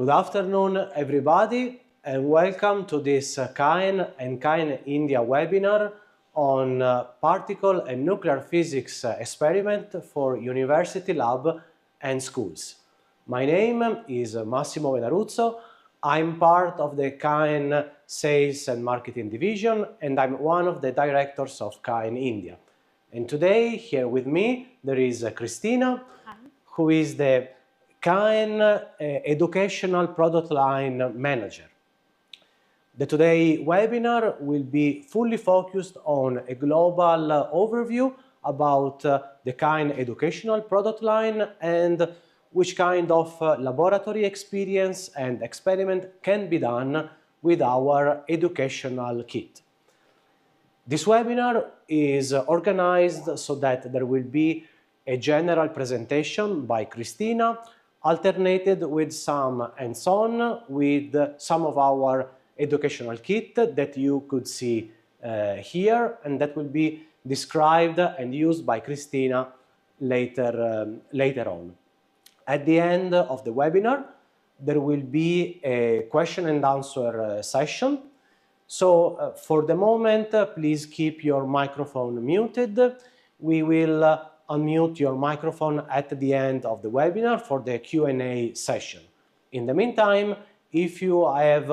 Good afternoon, everybody, and welcome to this CAEN and CAEN India webinar on particle and nuclear physics experiment for university lab and schools. My name is Massimo Venaruzzo. I'm part of the CAEN Sales and Marketing Division, and I'm one of the directors of CAEN India. And today, here with me, there is Cristina, who is the CAEN Educational Product Line Manager. The today webinar will be fully focused on a global overview about the CAEN Educational Product Line and which kind of laboratory experience and experiment can be done with our educational kit. This webinar is organized so that there will be a general presentation by Cristina, alternated with some hands-on with some of our educational kit that you could see here, and that will be described and used by Cristina later on. At the end of the webinar, there will be a question and answer session. So for the moment, please keep your microphone muted. We will unmute your microphone at the end of the webinar for the Q&A session. In the meantime, if you have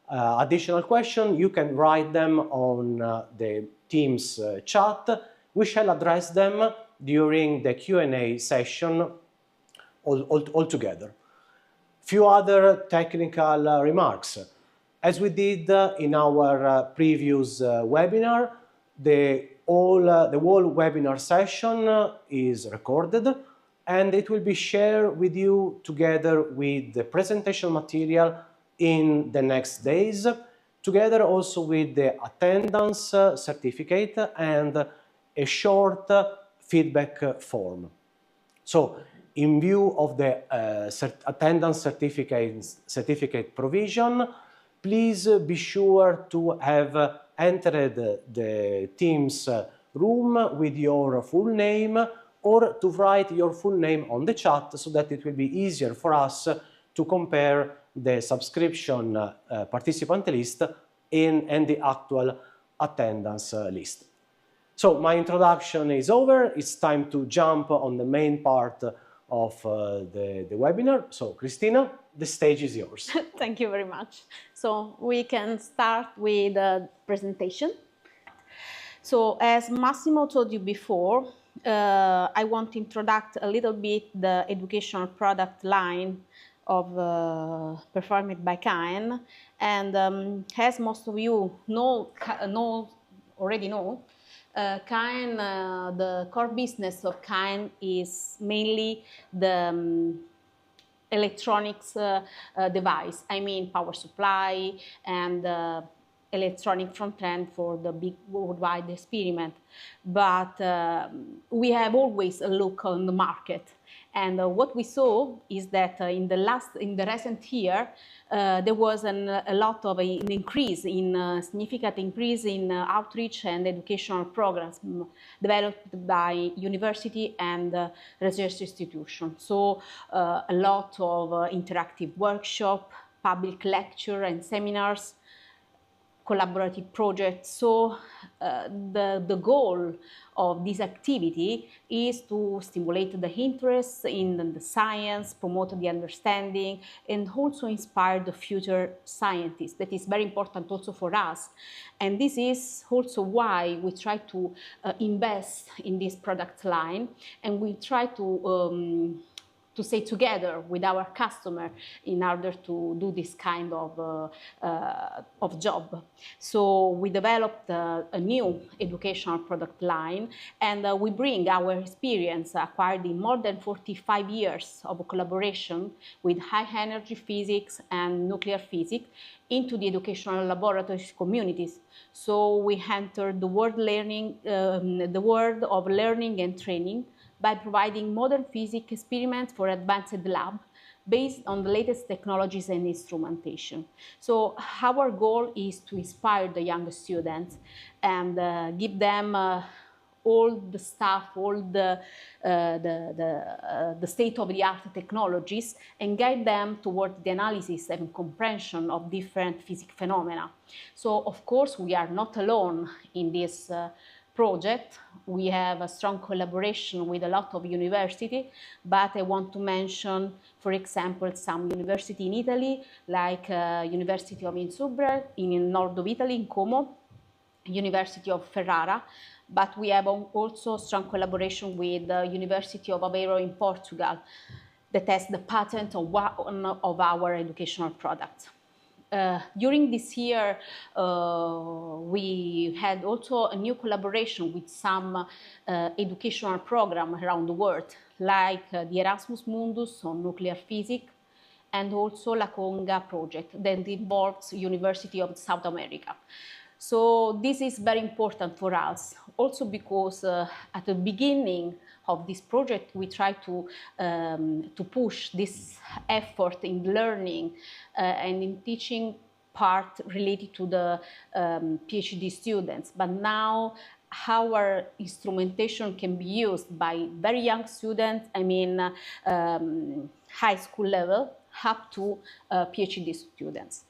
additional questions, you can write them on the Teams chat. We shall address them during the Q&A session all together. Few other technical remarks. As we did in our previous webinar, the whole webinar session is recorded and it will be shared with you together with the presentation material in the next days, together also with the attendance certificate and a short feedback form. So, in view of the attendance certificate provision, please be sure to have entered the Teams room with your full name or to write your full name on the chat so that it will be easier for us to compare the subscription participant list and the actual attendance list. So my introduction is over. It's time to jump on the main part of the webinar. So Cristina, the stage is yours. Thank you very much. So we can start with the presentation. So as Massimo told you before, I want to introduce a little bit the educational product line of performed by CAEN. And as most of you already know, CAEN, the core business of CAEN is mainly the electronics device. I mean power supply and electronic front end for the big worldwide experiment. But we have always a look on the market. And what we saw is that in the recent year, there was a lot of an increase, significant increase in outreach and educational programs developed by university and research institutions. So a lot of interactive workshop, public lecture and seminars, collaborative projects. So the goal of this activity is to stimulate the interest in the science, promote the understanding, and also inspire the future scientists. That is very important also for us. And this is also why we try to invest in this product line, and we try to stay together with our customer in order to do this kind of job. So we developed a new educational product line, and we bring our experience acquired in more than 45 years of collaboration with high energy physics and nuclear physics into the educational laboratories communities. So we entered the world of learning and training by providing modern physics experiments for advanced lab based on the latest technologies and instrumentation. So our goal is to inspire the young students and give them all the stuff, all the state-of-the-art technologies, and guide them towards the analysis and comprehension of different physical phenomena. So, of course, we are not alone in this project. We have a strong collaboration with a lot of universities, but I want to mention, for example, some university in Italy, like University of Insubria in north of Italy, in Como, University of Ferrara, but we have also strong collaboration with the University of Aveiro in Portugal that has the patent of one of our educational products. During this year, we had also a new collaboration with some educational programs around the world, like the Erasmus Mundus on nuclear physics, and also La Conga project that involves University of South America. So this is very important for us, also because at the beginning of this project we try to push this effort in learning and in teaching part related to the PhD students. But now our instrumentation can be used by very young students, I mean high school level, up to PhD students.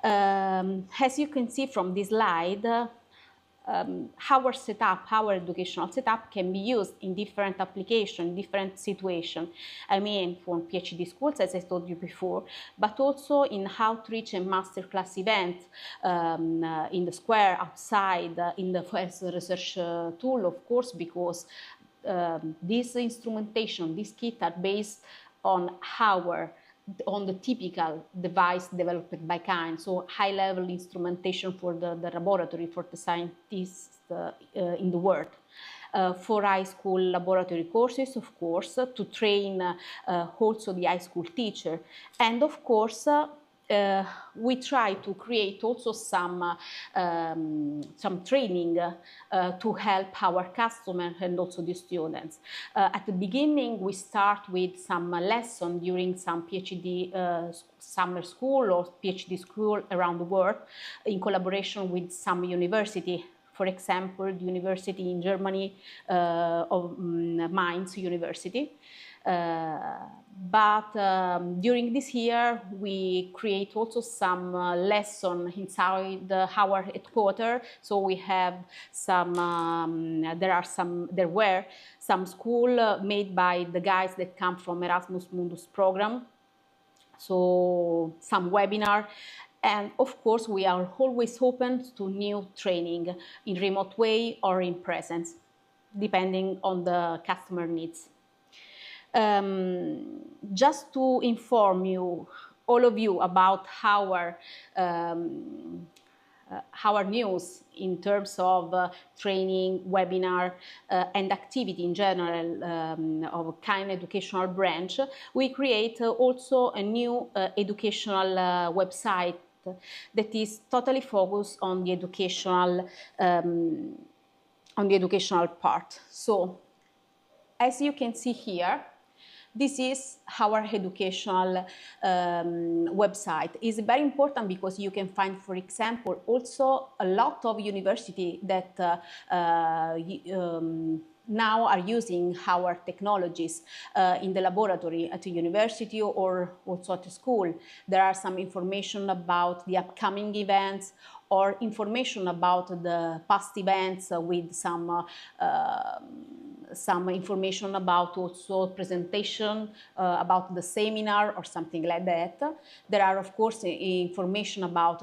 As you can see from this slide, our setup, our educational setup can be used in different applications, different situations. I mean, for PhD schools, as I told you before, but also in outreach and masterclass events in the square, outside, in the first research tool, of course, because this instrumentation, these kits are based on the typical device developed by CAEN, so high-level instrumentation for the laboratory, for the scientists in the world. For high school laboratory courses, of course, to train also the high school teacher. And of course, we try to create also some training to help our customers and also the students. At the beginning, we start with some lesson during some PhD summer school or PhD school around the world in collaboration with some university. For example, the university in Germany of Mainz University. But during this year, we create also some lesson inside our headquarters. So we have some, there were some school made by the guys that come from Erasmus Mundus program. So some webinar. And of course, we are always open to new training in remote way or in presence, depending on the customer needs. Just to inform you, all of you, about our news in terms of training, webinar, and activity in general of CAEN educational branch, we create also a new educational website that is totally focused on the educational part. So, as you can see here, this is our educational website. It's very important because you can find, for example, also a lot of universities that now are using our technologies in the laboratory at a university or also at a school. There are some information about the upcoming events or information about the past events with some information about also presentation about the seminar or something like that. There are, of course, information about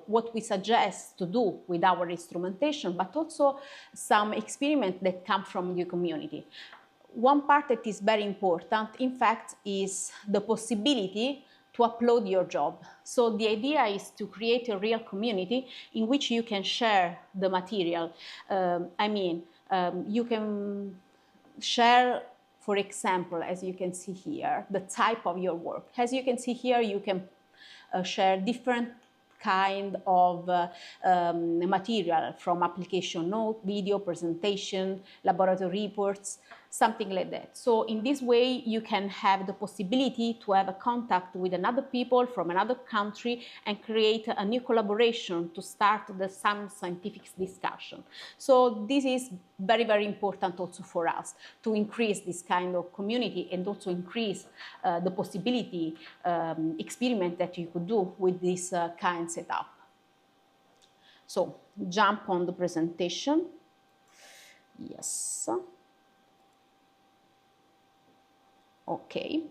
what we suggest to do with our instrumentation, but also some experiments that come from the community. One part that is very important, in fact, is the possibility to upload your job. So the idea is to create a real community in which you can share the material. You can share, for example, as you can see here, the type of your work. As you can see here, you can share different kind of material, from application note, video, presentation, laboratory reports, something like that. So in this way, you can have the possibility to have a contact with another people from another country and create a new collaboration to start some scientific discussion. So this is very, very important also for us to increase this kind of community and also increase the possibility experiment that you could do with this CAEN setup. So jump on the presentation. Yes. Okay.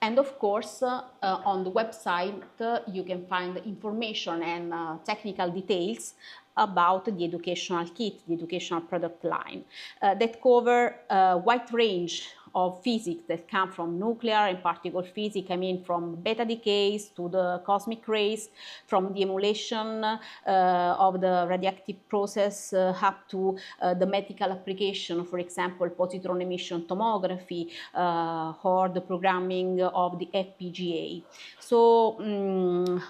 And of course, on the website, you can find information and technical details about the educational kit, the educational product line, that cover a wide range of physics that come from nuclear and particle physics, I mean from beta decays to the cosmic rays, from the emulation of the radioactive process up to the medical application, for example, positron emission tomography or the programming of the FPGA. So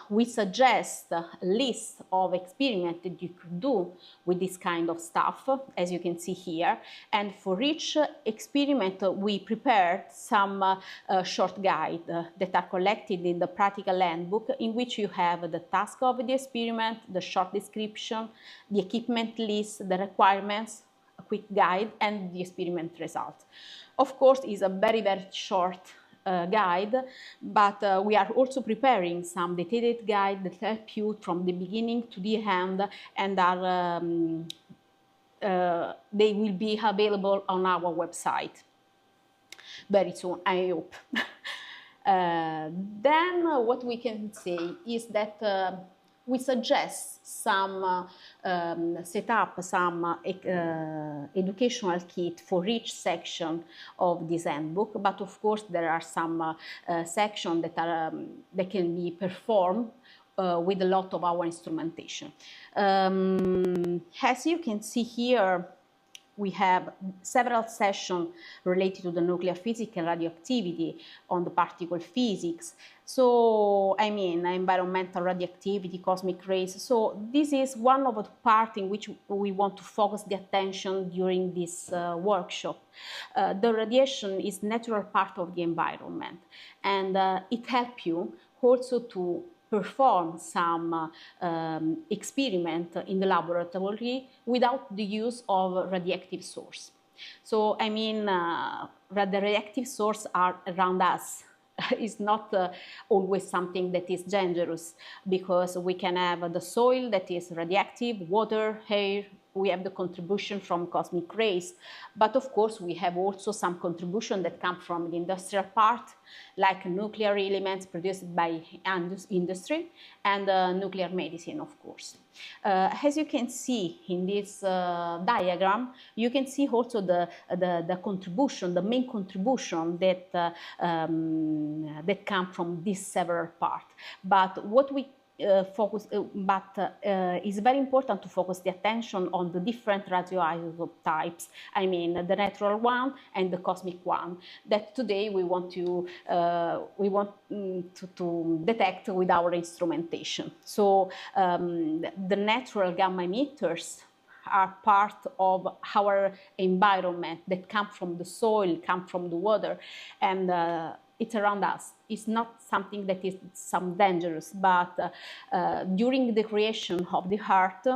we suggest a list of experiments that you could do with this kind of stuff, as you can see here, and for each experiment we prepared some short guide that are collected in the practical handbook, in which you have the task of the experiment, the short description, the equipment list, the requirements, a quick guide, and the experiment result. Of course, it's a very, very short guide, but we are also preparing some detailed guide that help you from the beginning to the end, and are they will be available on our website very soon, I hope. Then what we can say is that we suggest some set up some educational kit for each section of this handbook, but of course there are some sections that are that can be performed with a lot of our instrumentation. As you can see here, we have several sessions related to the nuclear physics and radioactivity on the particle physics. So, I mean, environmental radioactivity, cosmic rays. So this is one of the parts in which we want to focus the attention during this workshop. The radiation is natural part of the environment, and it helps you also to perform some experiment in the laboratory without the use of radioactive source. So, I mean, the radioactive sources are around us. It's not always something that is dangerous, because we can have the soil that is radioactive, water, air. We have the contribution from cosmic rays, but of course we have also some contribution that come from the industrial part, like nuclear elements produced by industry, and nuclear medicine, of course. As you can see in this diagram, you can see also the contribution, the main contribution that that come from these several parts. But what we it's very important to focus the attention on the different radioisotope types. I mean, the natural one and the cosmic one, that today we want to detect with our instrumentation. So the natural gamma emitters are part of our environment, that come from the soil, come from the water, and it's around us. It's not something that is some dangerous, but during the creation of the Earth,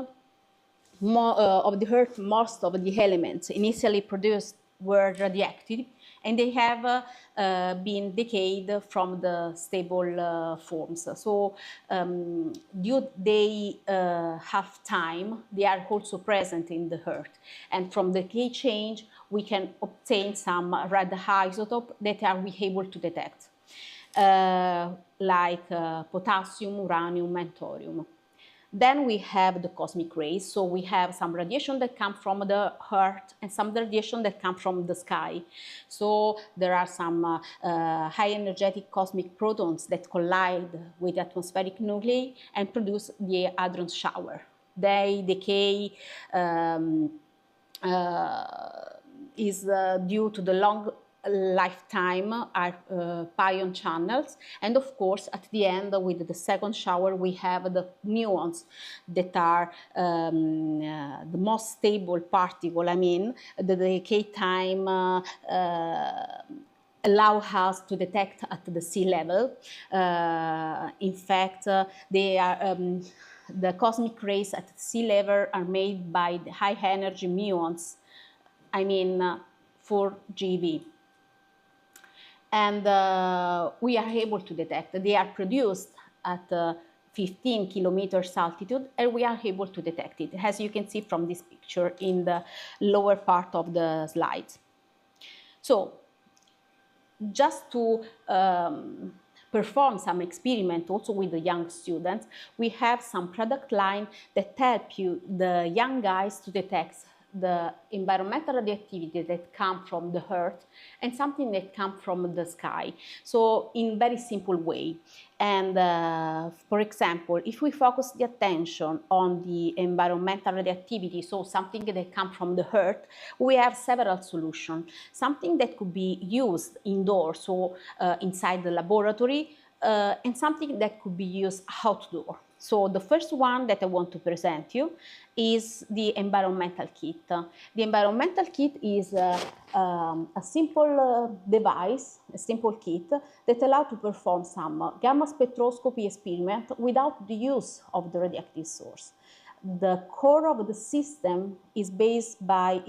most of the elements initially produced were radioactive, and they have been decayed from the stable forms. So due they have time, they are also present in the Earth, and from the decay change we can obtain some radioisotope that are we able to detect, like potassium, uranium, and thorium. Then we have the cosmic rays. So we have some radiation that come from the Earth and some radiation that come from the sky. So there are some high energetic cosmic protons that collide with atmospheric nuclei and produce the hadron shower. They decay is due to the long lifetime are pion channels, and of course at the end with the second shower we have the muons that are the most stable particle. I mean, the decay time allow us to detect at the sea level. In fact, they are the cosmic rays at sea level are made by the high energy muons, I mean 4 GeV. And we are able to detect. They are produced at 15 kilometers altitude, and we are able to detect it, as you can see from this picture in the lower part of the slide. So, just to perform some experiment also with the young students, we have some product line that help you, the young guys, to detect the environmental radioactivity that come from the earth and something that come from the sky. So in very simple way. And for example, if we focus the attention on the environmental radioactivity, so something that comes from the earth, we have several solutions. Something that could be used indoors, so inside the laboratory, and something that could be used outdoor. So the first one that I want to present you is the environmental kit. The environmental kit is a simple device, a simple kit that allows to perform some gamma spectroscopy experiment without the use of the radioactive source. The core of the system is made by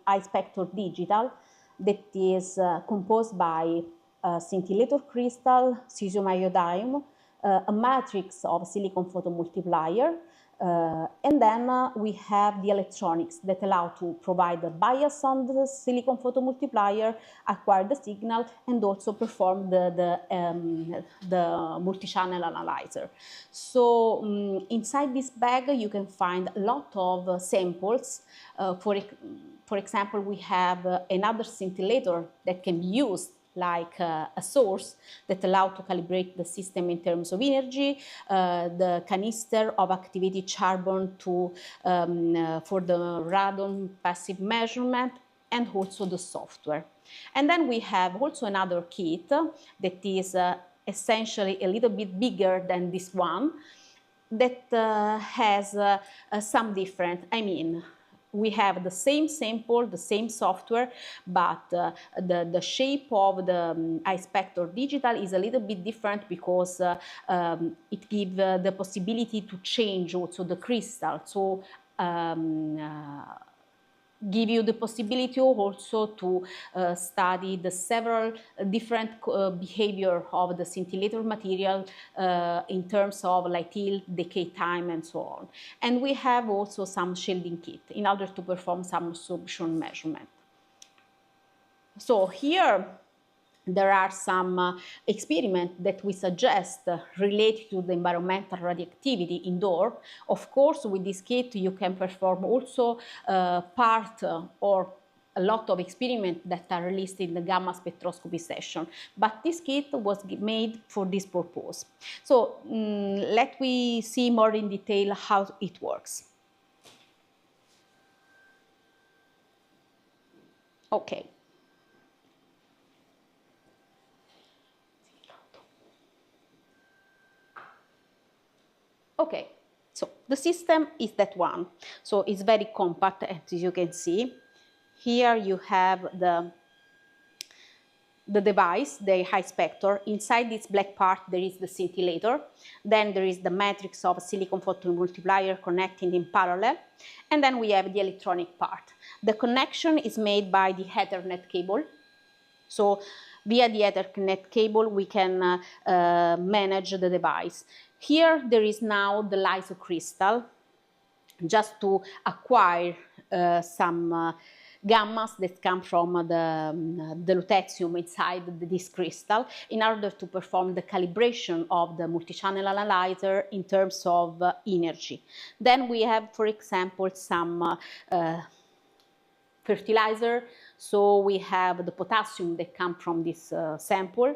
iSpector Digital, that is composed by scintillator crystal, cesium iodine, a matrix of silicon photomultiplier, and then we have the electronics that allow to provide the bias on the silicon photomultiplier, acquire the signal, and also perform the multi-channel analyzer. So inside this bag you can find a lot of samples. For example, we have another scintillator that can be used like a source that allows to calibrate the system in terms of energy, the canister of activated carbon for the radon passive measurement, and also the software. And then we have also another kit that is essentially a little bit bigger than this one, that has some different, I mean, we have the same sample, the same software, but the shape of the iSpector Digital is a little bit different because it gives the possibility to change also the crystal. So give you the possibility also to study the several different behavior of the scintillator material in terms of light yield, decay time, and so on. And we have also some shielding kit in order to perform some absorption measurement. So here there are some experiments that we suggest related to the environmental radioactivity indoor. Of course, with this kit you can perform also part or a lot of experiments that are released in the gamma spectroscopy session. But this kit was made for this purpose. So let me see more in detail how it works. Okay. Okay, so the system is that one. So it's very compact, as you can see. Here you have the device, the iSpector. Inside this black part there is the scintillator. Then there is the matrix of silicon photomultiplier connecting in parallel. And then we have the electronic part. The connection is made by the Ethernet cable. So via the Ethernet cable we can manage the device. Here there is now the LISO crystal, just to acquire some gammas that come from the lutetium inside this crystal in order to perform the calibration of the multi-channel analyzer in terms of energy. Then we have, for example, some fertilizer. So we have the potassium that comes from this sample,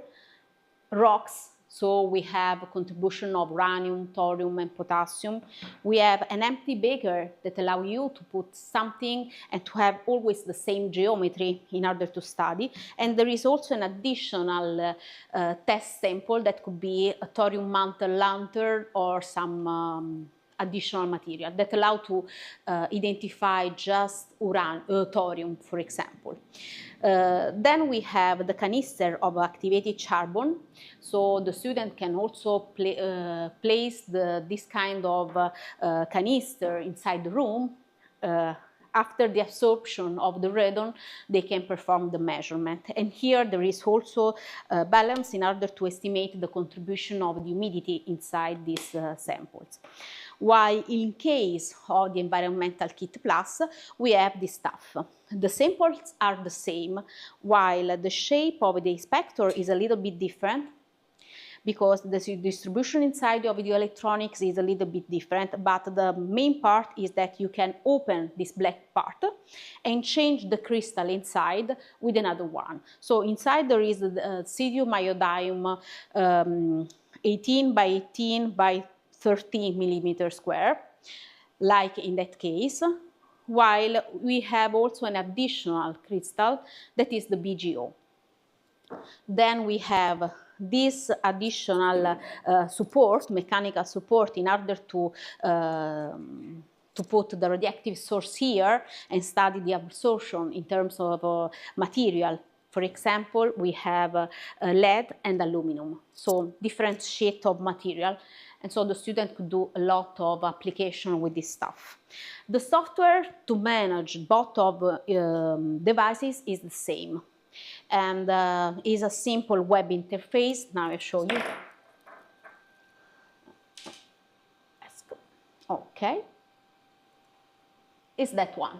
rocks So we have a contribution of uranium, thorium, and potassium. We have an empty beaker that allows you to put something and to have always the same geometry in order to study. And there is also an additional test sample that could be a thorium mantle lantern or some additional material that allow to identify just thorium, for example. Then we have the canister of activated carbon. So the student can also place this kind of canister inside the room. After the absorption of the radon, they can perform the measurement. And here there is also a balance in order to estimate the contribution of the humidity inside these samples. While in case of the environmental kit plus, we have this stuff. The samples are the same, while the shape of the inspector is a little bit different, because the distribution inside of the electronics is a little bit different, but the main part is that you can open this black part and change the crystal inside with another one. So inside there is the cerium iodium 18 by 18 by 13 millimeters square, like in that case, while we have also an additional crystal that is the BGO. Then we have this additional support, mechanical support, in order to put the radioactive source here and study the absorption in terms of material. For example, we have lead and aluminum, so different sheet of material. And so the student could do a lot of application with this stuff. The software to manage both of devices is the same, and is a simple web interface. Now I show you. Let's go. Okay. It's that one.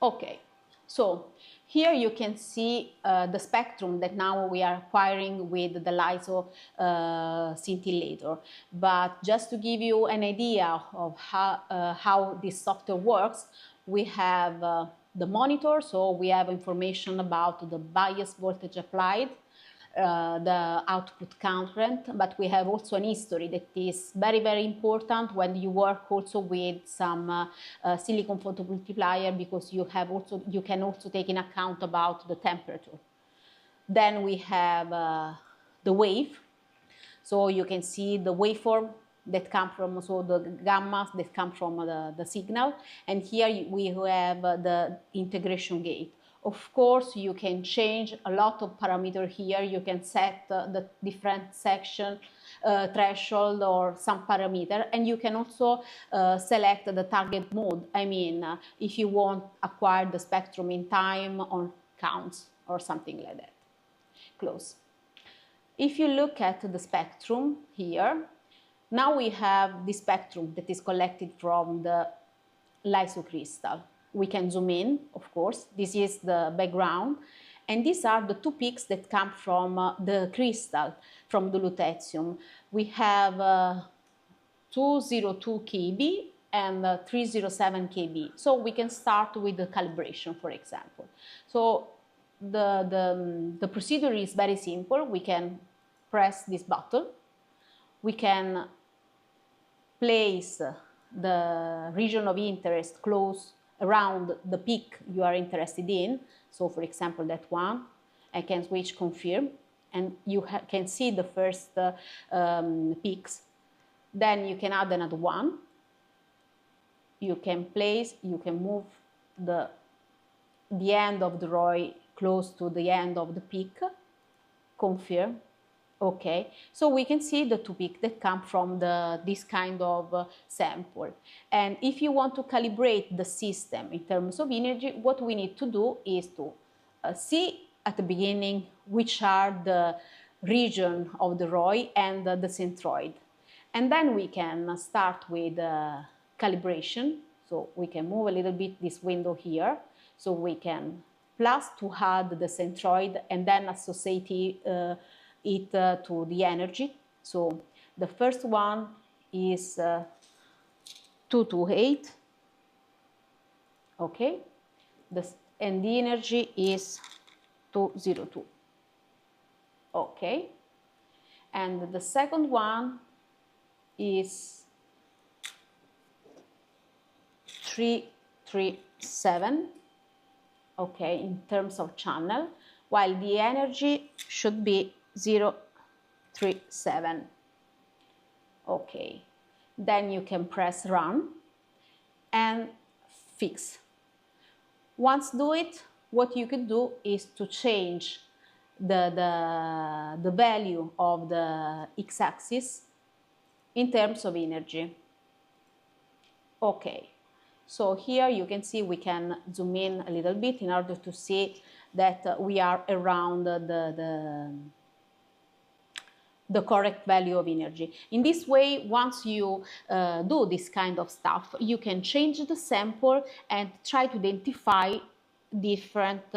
Okay. So here you can see the spectrum that now we are acquiring with the LISO scintillator. But just to give you an idea of how this software works, we have the monitor, so we have information about the bias voltage applied, the output current, but we have also an history that is very, very important when you work also with some silicon photomultiplier, because you can also take in account about the temperature. Then we have the wave, so you can see the waveform that come from, so the gammas that come from the signal, and here we have the integration gate. Of course, you can change a lot of parameters here. You can set the different section threshold or some parameter, and you can also select the target mode. I mean, if you want acquire the spectrum in time or counts or something like that. Close. If you look at the spectrum here, now we have the spectrum that is collected from the LISO crystal. We can zoom in, of course. This is the background. And these are the two peaks that come from the crystal, from the lutetium. We have 202 kb and 307 kb. So we can start with the calibration, for example. So the procedure is very simple. We can press this button. We can place the region of interest close around the peak you are interested in. So for example, that one, I can switch confirm, and you can see the first peaks. Then you can add another one. You can move the end of the ROI close to the end of the peak, confirm. Okay, so we can see the two peaks that come from this kind of sample. And if you want to calibrate the system in terms of energy, what we need to do is to see at the beginning which are the region of the ROI and the centroid. And then we can start with calibration. So we can move a little bit this window here. So we can plus to add the centroid and then associate it to the energy. So the first one is 228, okay, and the energy is 202, okay. And the second one is 337, okay, in terms of channel, while the energy should be 037. Okay, then you can press run and fix. Once do it, what you could do is to change the value of the x-axis in terms of energy. Okay, so here you can see we can zoom in a little bit in order to see that we are around the correct value of energy. In this way, once you do this kind of stuff, you can change the sample and try to identify different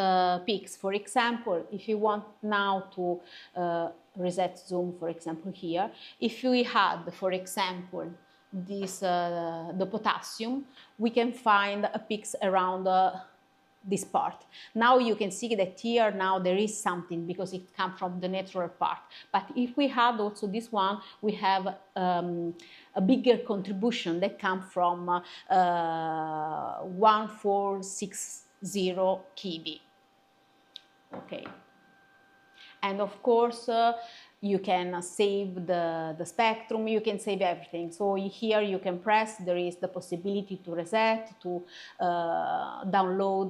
peaks. For example, if you want now to reset zoom, for example here, if we had, for example, this the potassium, we can find peaks around this part. Now you can see that here now there is something because it comes from the natural part. But if we had also this one, we have a bigger contribution that comes from 1460 kV. Okay. And of course, you can save the spectrum, you can save everything. So here you can press, there is the possibility to reset, to download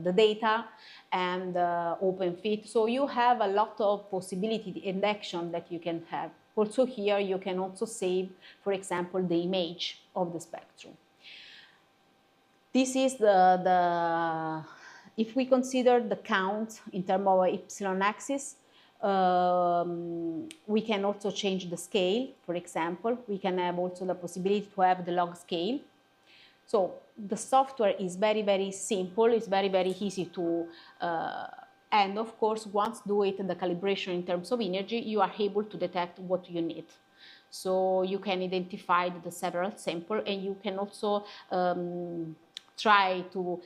the data and open fit. So you have a lot of possibility and action that you can have. Also here you can also save, for example, the image of the spectrum. This is if we consider the count in terms of y-axis, we can also change the scale. For example, we can have also the possibility to have the log scale. So the software is very, very simple. It's very, very easy to, and of course, once do it, the calibration in terms of energy, you are able to detect what you need. So you can identify the several samples, and you can also try to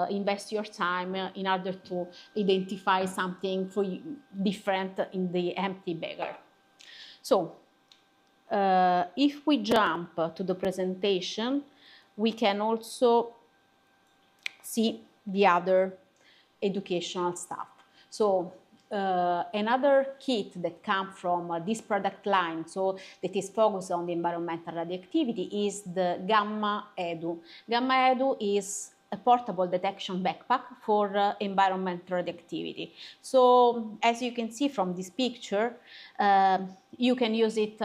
invest your time in order to identify something for you different in the empty bagger. So if we jump to the presentation, we can also see the other educational stuff. So another kit that comes from this product line, so that is focused on the environmental radioactivity, is the Gamma Edu. Gamma Edu is a portable detection backpack for environmental radioactivity. So as you can see from this picture, you can use it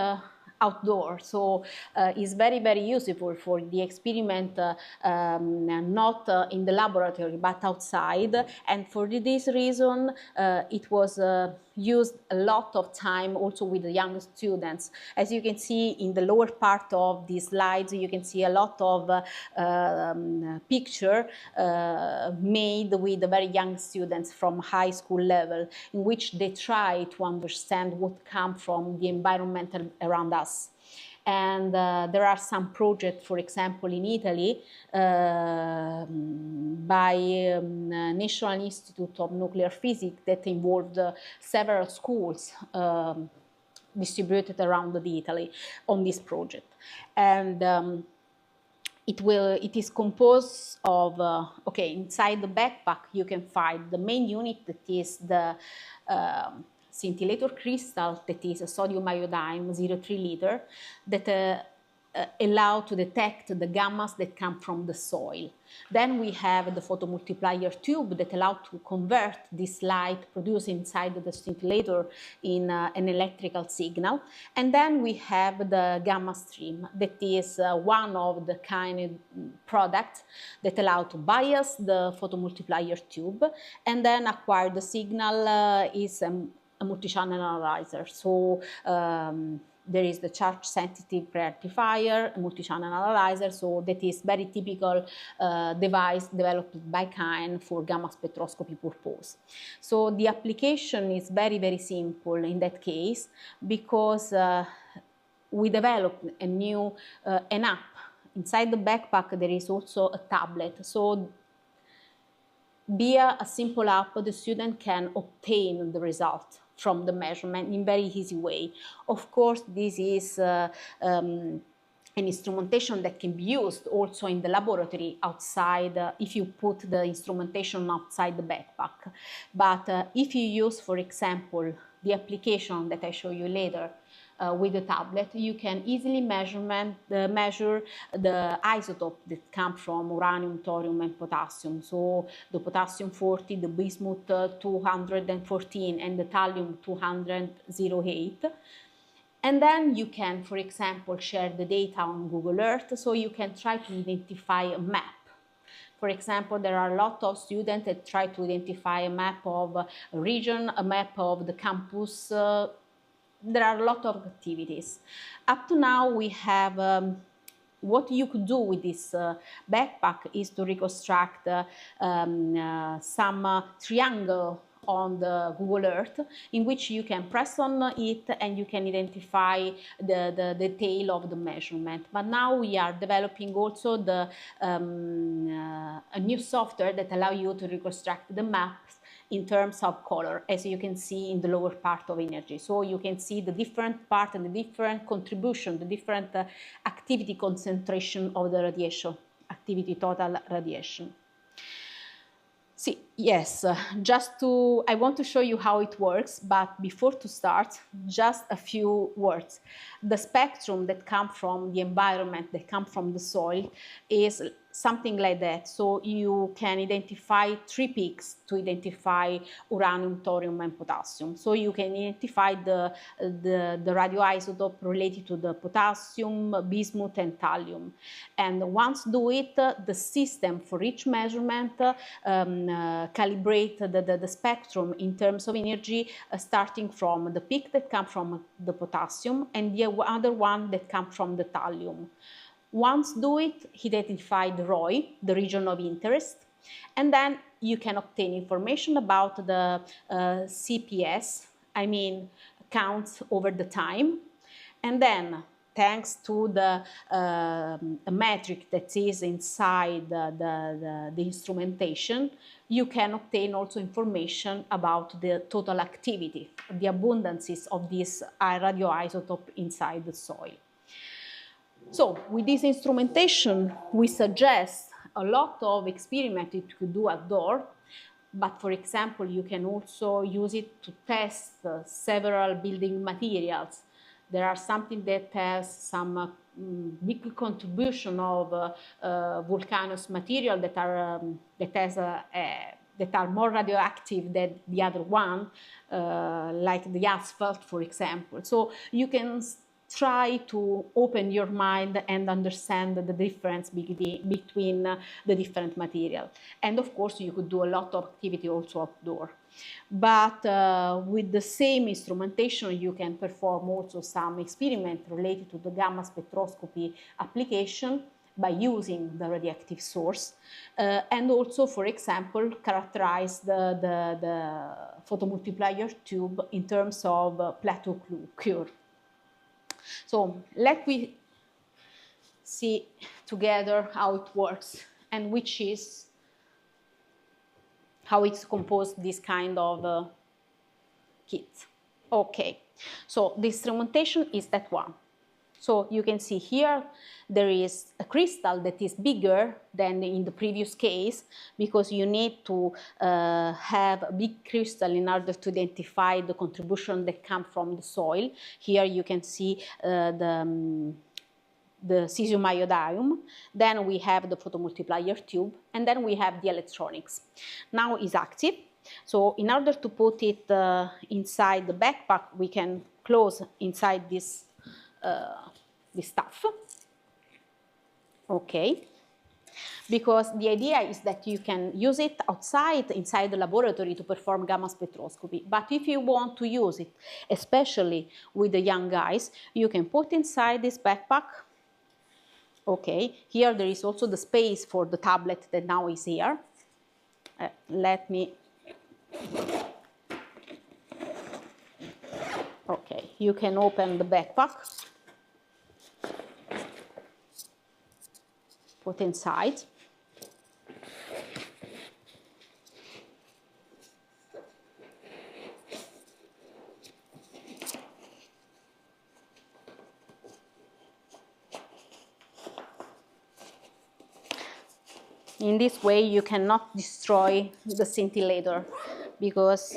outdoor, so it's very, very useful for the experiment, not in the laboratory but outside, and for this reason it was used a lot of time also with the young students. As you can see in the lower part of these slides, you can see a lot of picture made with the very young students from high school level, in which they try to understand what comes from the environment around us. And there are some projects, for example, in Italy by National Institute of Nuclear Physics that involved several schools distributed around Italy on this project. And it is composed of, okay, inside the backpack you can find the main unit, that is the scintillator crystal, that is a sodium iodine 0.3 liter, that allow to detect the gammas that come from the soil. Then we have the photomultiplier tube that allow to convert this light produced inside the scintillator in an electrical signal. And then we have the gamma stream, that is one of the CAEN products that allow to bias the photomultiplier tube and then acquire the signal is a multi-channel analyzer. So there is the charge-sensitive pre-rectifier, a multi-channel analyzer, so that is very typical device developed by CAEN for gamma spectroscopy purpose. So the application is very, very simple in that case, because we developed a new an app. Inside the backpack there is also a tablet, so via a simple app, the student can obtain the result from the measurement in very easy way. Of course, this is an instrumentation that can be used also in the laboratory outside, if you put the instrumentation outside the backpack. But if you use, for example, the application that I show you later, with the tablet, you can easily measure the isotope that come from uranium, thorium, and potassium. So the potassium 40, the bismuth 214, and the thallium 208. And then you can, for example, share the data on Google Earth, so you can try to identify a map. For example, there are a lot of students that try to identify a map of a region, a map of the campus. There are a lot of activities. Up to now, we have what you could do with this backpack is to reconstruct some triangle on the Google Earth, in which you can press on it and you can identify the detail of the measurement. But now we are developing also a new software that allows you to reconstruct the maps in terms of color, as you can see in the lower part of energy. So you can see the different part and the different contribution, the different activity concentration of the radiation, activity total radiation. See, yes, I want to show you how it works, but before to start, just a few words. The spectrum that comes from the environment, that comes from the soil, is something like that. So you can identify 3 peaks to identify uranium, thorium, and potassium. So you can identify the radioisotope related to the potassium, bismuth, and thallium. And once do it, the system for each measurement calibrate the spectrum in terms of energy, starting from the peak that comes from the potassium and the other one that comes from the thallium. Once do it, identify the ROI, the region of interest, and then you can obtain information about the CPS, I mean counts over the time, and then thanks to the metric that is inside the instrumentation, you can obtain also information about the total activity, the abundances of this radioisotope inside the soil. So with this instrumentation, we suggest a lot of experiments you could do outdoor, but for example, you can also use it to test several building materials. There are something that has some big contribution of volcanoes material that are more radioactive than the other one, like the asphalt, for example. So you can try to open your mind and understand the difference between the different material. And of course, you could do a lot of activity also outdoor. But with the same instrumentation, you can perform also some experiment related to the gamma spectroscopy application by using the radioactive source, and also, for example, characterize the photomultiplier tube in terms of plateau cure. So let me see together how it works and how it's composed, this kind of kit. Okay, so the instrumentation is that one. So you can see here there is a crystal that is bigger than in the previous case, because you need to have a big crystal in order to identify the contribution that comes from the soil. Here you can see the cesium iodium, then we have the photomultiplier tube, and then we have the electronics. Now it's active, so in order to put it inside the backpack, we can close inside this stuff. Okay, because the idea is that you can use it inside the laboratory to perform gamma spectroscopy. But if you want to use it, especially with the young guys, you can put inside this backpack. Okay, here there is also the space for the tablet that now is here. Let me. Okay, you can open the backpack, put inside. In this way, you cannot destroy the scintillator because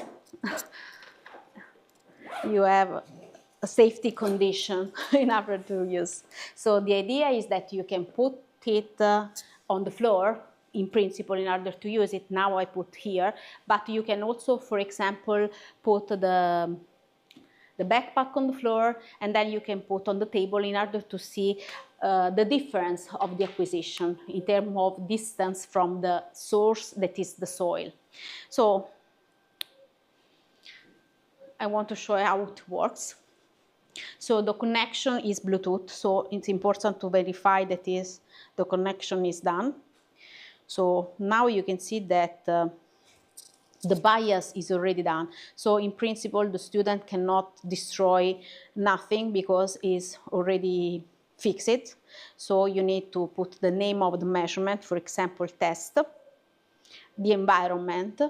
you have a safety condition in order to use. So the idea is that you can put it on the floor, in principle, in order to use it. Now I put here, but you can also, for example, put the backpack on the floor, and then you can put on the table in order to see the difference of the acquisition in terms of distance from the source, that is the soil. So I want to show you how it works. So the connection is Bluetooth, so it's important to verify that the connection is done. So now you can see that the bias is already done. So in principle, the student cannot destroy nothing because it's already fixed. So you need to put the name of the measurement, for example, test, the environment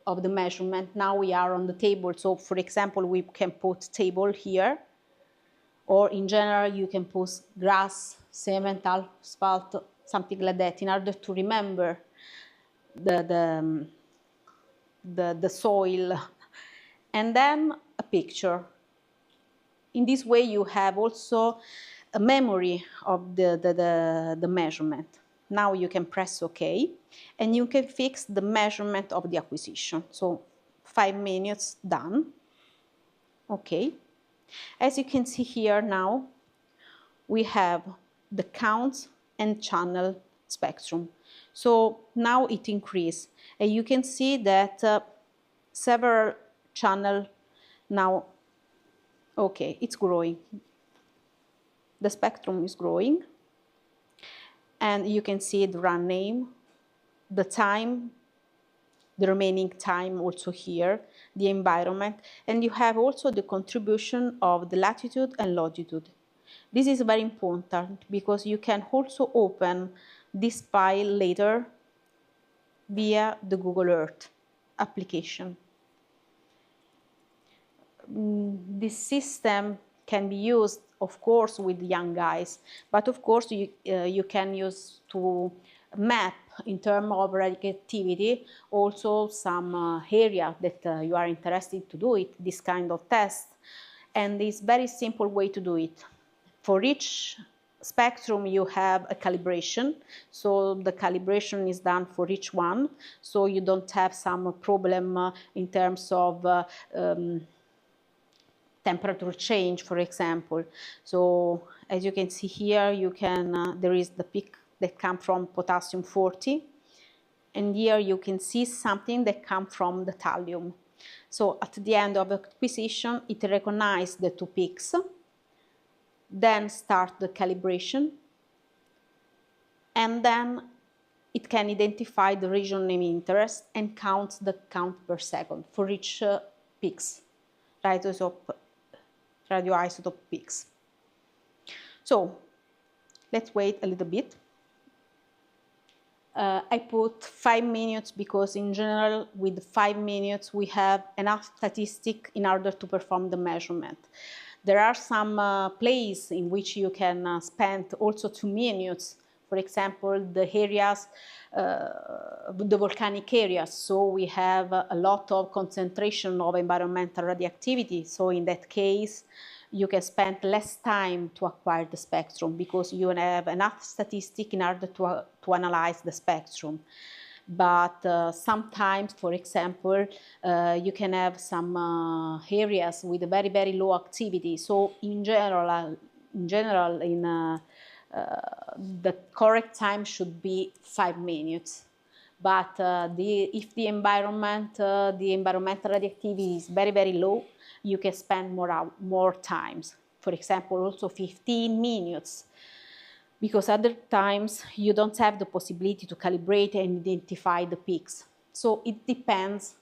of the measurement. Now we are on the table. So for example, we can put table here, or in general, you can put grass, cement, asphalt, something like that, in order to remember the soil, and then a picture. In this way, you have also a memory of the measurement. Now you can press OK, and you can fix the measurement of the acquisition. So 5 minutes done. OK. As you can see here now, we have the count and channel spectrum. So now it increased, and you can see that several channels now, okay, it's growing. The spectrum is growing, and you can see the run name, the time, the remaining time also here, the environment, and you have also the contribution of the latitude and longitude. This is very important because you can also open this file later via the Google Earth application. This system can be used, of course, with young guys, but of course you can use to map in terms of radioactivity also some area that you are interested to do it, this kind of test. And it's very simple way to do it. For each spectrum you have a calibration, so the calibration is done for each one, so you don't have some problem in terms of temperature change, for example. So as you can see here, you can there is the peak that comes from potassium 40, and here you can see something that comes from the thallium. So at the end of acquisition, it recognizes the two peaks, then start the calibration, and then it can identify the region of interest and count the count per second for each peaks, radioisotope peaks. So let's wait a little bit. I put 5 minutes because in general with 5 minutes we have enough statistic in order to perform the measurement. There are some places in which you can spend also 2 minutes. For example, the areas, the volcanic areas. So we have a lot of concentration of environmental radioactivity. So in that case, you can spend less time to acquire the spectrum because you have enough statistics in order to analyze the spectrum. But sometimes, for example, you can have some areas with very, very low activity. So in general, the correct time should be 5 minutes. But if the environmental radioactivity is very, very low, you can spend more times. For example, also 15 minutes. Because other times you don't have the possibility to calibrate and identify the peaks. So it depends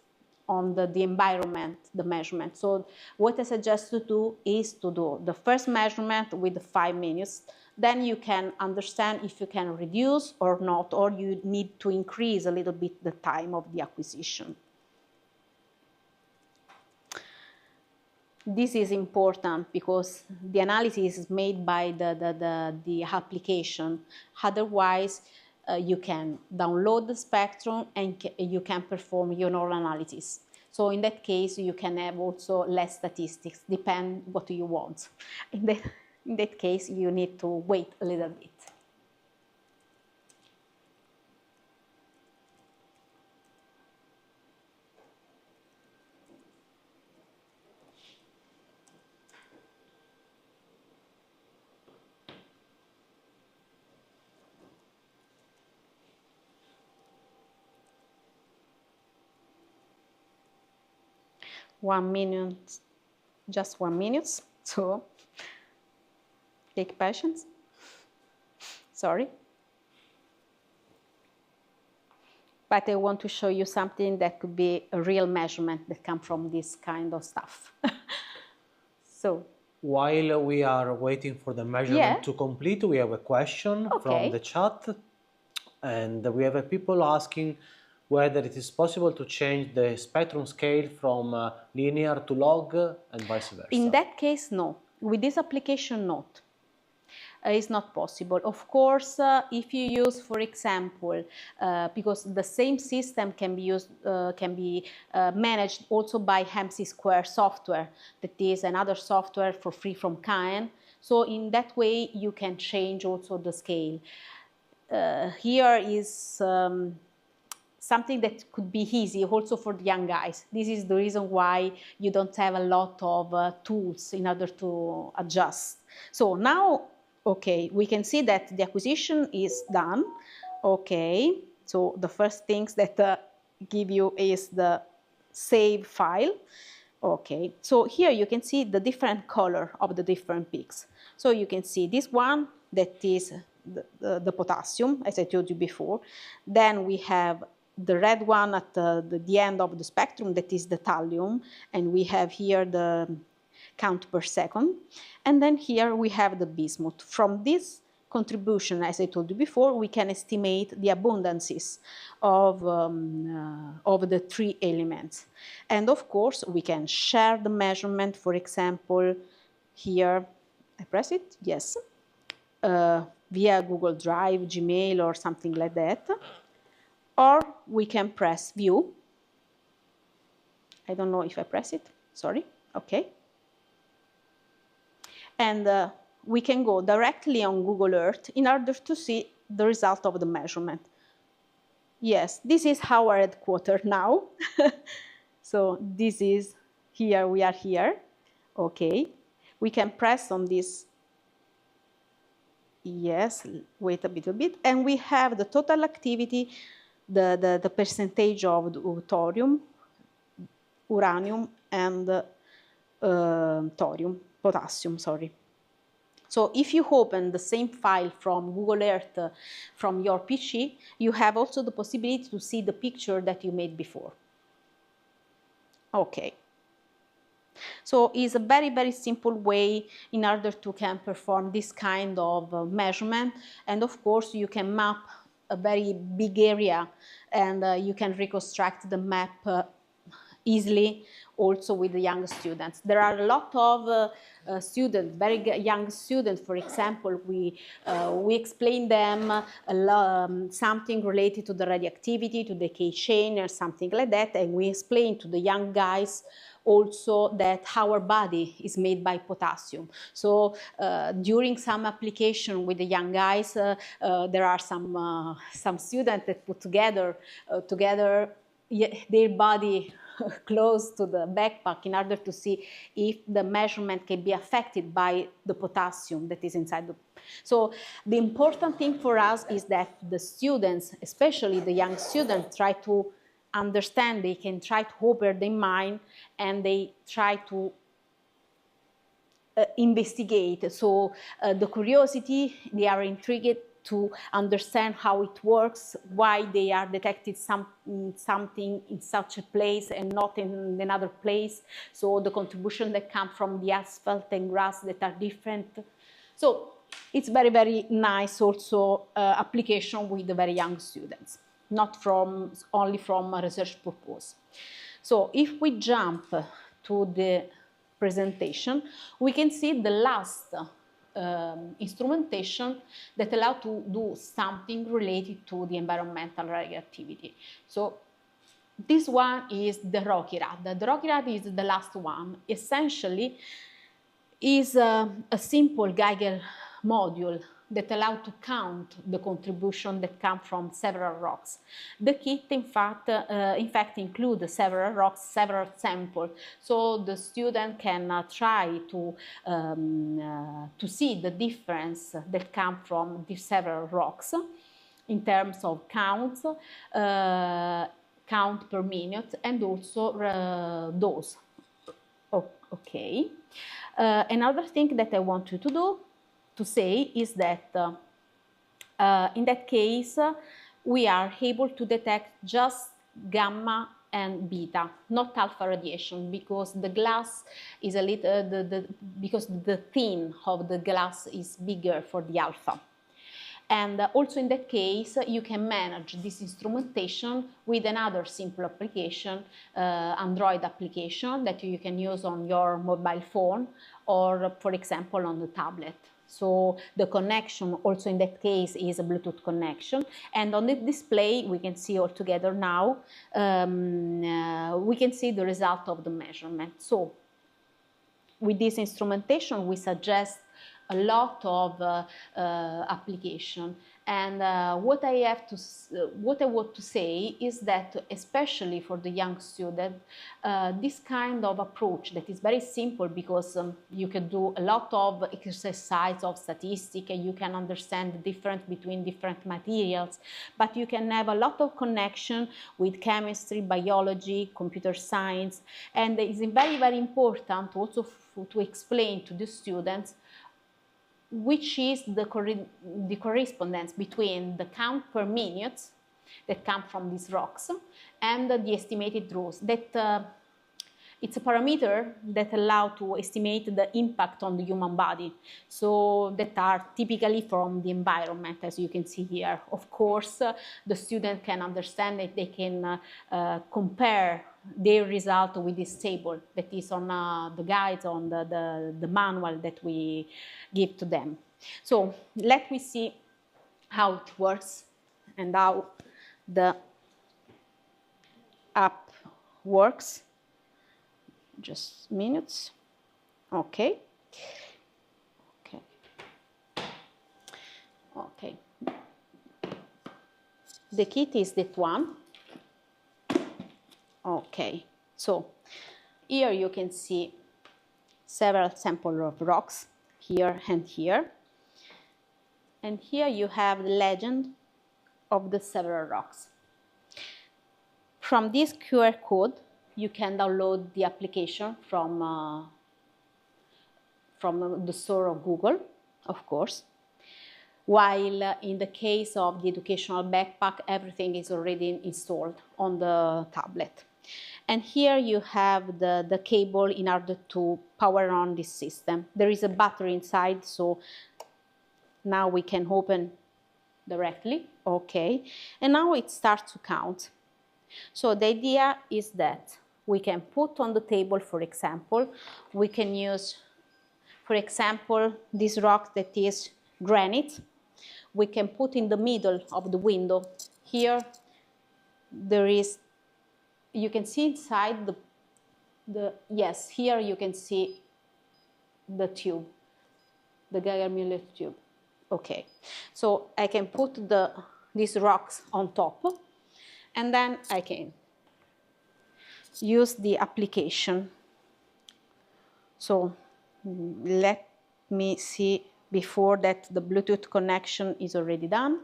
on the environment, the measurement. So what I suggest to do is to do the first measurement with 5 minutes. Then you can understand if you can reduce or not, or you need to increase a little bit the time of the acquisition. This is important because the analysis is made by the application. Otherwise, you can download the spectrum and you can perform your own analysis. So in that case, you can have also less statistics, depend what you want. In that case, you need to wait a little bit. One minute, just 1 minute, so take patience. Sorry. But I want to show you something that could be a real measurement that comes from this kind of stuff. So, while we are waiting for the measurement to complete, we have a question from the chat, and we have people asking whether it is possible to change the spectrum scale from linear to log and vice versa. In that case, no. With this application, not. It's not possible. Of course, if you use, for example, because the same system can be used, managed also by MC2 software, that is another software for free from CAEN. So in that way, you can change also the scale. Here is something that could be easy also for the young guys. This is the reason why you don't have a lot of tools in order to adjust. So now, okay, we can see that the acquisition is done. Okay, so the first things that give you is the save file. Okay, so here you can see the different color of the different peaks. So you can see this one that is the potassium, as I told you before. Then we have the red one at the end of the spectrum, that is the thallium, and we have here the count per second. And then here we have the bismuth. From this contribution, as I told you before, we can estimate the abundances of the three elements. And of course, we can share the measurement, for example, here, I press it, yes, via Google Drive, Gmail, or something like that. Or we can press view. I don't know if I press it, sorry, okay. And we can go directly on Google Earth in order to see the result of the measurement. Yes, this is our headquarters now. So this is, here we are here, okay. We can press on this, yes, wait a little bit, and we have the total activity, the percentage of the thorium, uranium, and thorium, potassium, sorry. So if you open the same file from Google Earth from your PC, you have also the possibility to see the picture that you made before. Okay. So it's a very, very simple way in order to can perform this kind of measurement. And of course, you can map a very big area, and you can reconstruct the map easily also with the young students. There are a lot of students, very young students, for example, we explain them something related to the radioactivity, to the K chain or something like that, and we explain to the young guys also that our body is made by potassium. So during some application with the young guys, there are some students that put together their body close to the backpack in order to see if the measurement can be affected by the potassium that is inside the. So the important thing for us is that the students, especially the young students, try to understand, they can try to open their mind, and they try to investigate. So the curiosity, they are intrigued to understand how it works, why they are detected something in such a place and not in another place. So the contribution that comes from the asphalt and grass that are different. So it's very, very nice also application with the very young students, not only from a research purpose. So if we jump to the presentation, we can see the last instrumentation that allow to do something related to the environmental radioactivity. So this one is the Rocky Rad. The Rocky Rad is the last one. Essentially, is a simple Geiger module that allows to count the contribution that come from several rocks. The kit, in fact, includes several rocks, several samples, so the student can try to see the difference that come from these several rocks in terms of counts, count per minute, and also dose. Okay. Another thing that I want you to say is that in that case we are able to detect just gamma and beta, not alpha radiation, because the glass is a little because the thin of the glass is bigger for the alpha. And also in that case, you can manage this instrumentation with another simple application, Android application that you can use on your mobile phone or, for example, on the tablet. So the connection also in that case is a Bluetooth connection. And on the display, we can see all together now, we can see the result of the measurement. So with this instrumentation, we suggest a lot of application, and what I want to say is that especially for the young student, this kind of approach that is very simple, because you can do a lot of exercise of statistics and you can understand the difference between different materials, but you can have a lot of connection with chemistry, biology, computer science, and it's very, very important also to explain to the students which is the correspondence between the count per minute that come from these rocks and the estimated draws. That it's a parameter that allow to estimate the impact on the human body, so that are typically from the environment, as you can see here. Of course, the student can understand that they can compare their result with this table that is on the guides, on the manual that we give to them. So let me see how it works and how the app works. Just minutes. Okay. The kit is that one. Okay, so here you can see several samples of rocks, here and here. And here you have the legend of the several rocks. From this QR code, you can download the application from the store of Google, of course. While in the case of the educational backpack, everything is already installed on the tablet. And here you have the cable in order to power on this system. There is a battery inside, so now we can open directly. Okay, and now it starts to count. So the idea is that we can put on the table, for example, we can use, for example, this rock that is granite. We can put in the middle of the window. Here there is, you can see inside yes, here you can see the tube, the Geiger-Müller tube. Okay, so I can put these rocks on top, and then I can use the application. So let me see before that the Bluetooth connection is already done.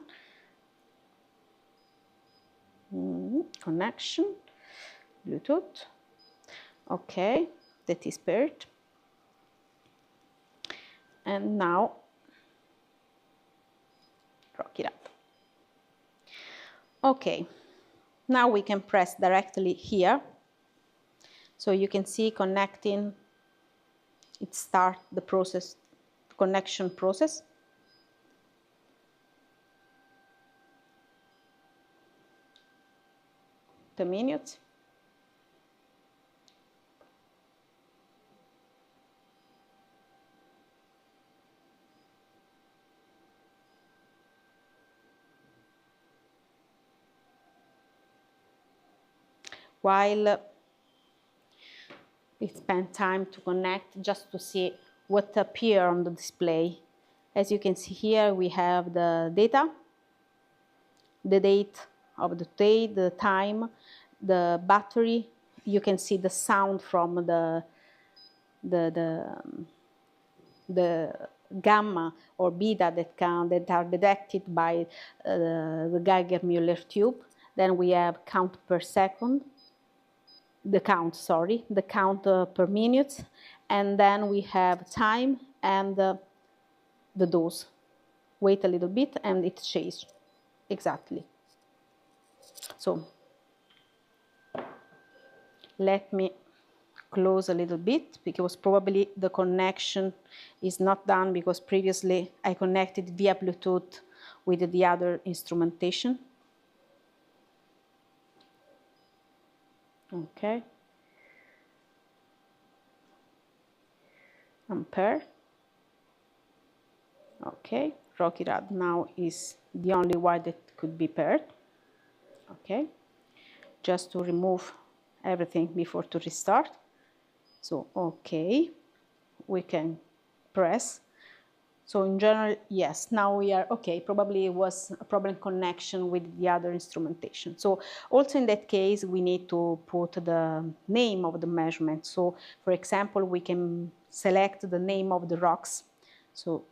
Connection, Bluetooth. Okay, that is paired. And now rock it up. Okay, now we can press directly here. So you can see connecting, it starts the process, connection process. The minutes. while we spend time to connect just to see what appears on the display. As you can see here, we have the data, the date of the day, the time, the battery. You can see the sound from the gamma or beta that are detected by the Geiger-Müller tube. Then we have count per second, the count per minute, and then we have time and the dose. Wait a little bit and it changes exactly. So let me close a little bit because probably the connection is not done because previously I connected via Bluetooth with the other instrumentation. Okay. Ampere. Okay. Rocky Rad now is the only one that could be paired. Okay. Just to remove everything before to restart. So, okay, we can press. So in general, yes, now we are okay. Probably it was a problem connection with the other instrumentation. So also in that case, we need to put the name of the measurement. So for example, we can select the name of the rocks. So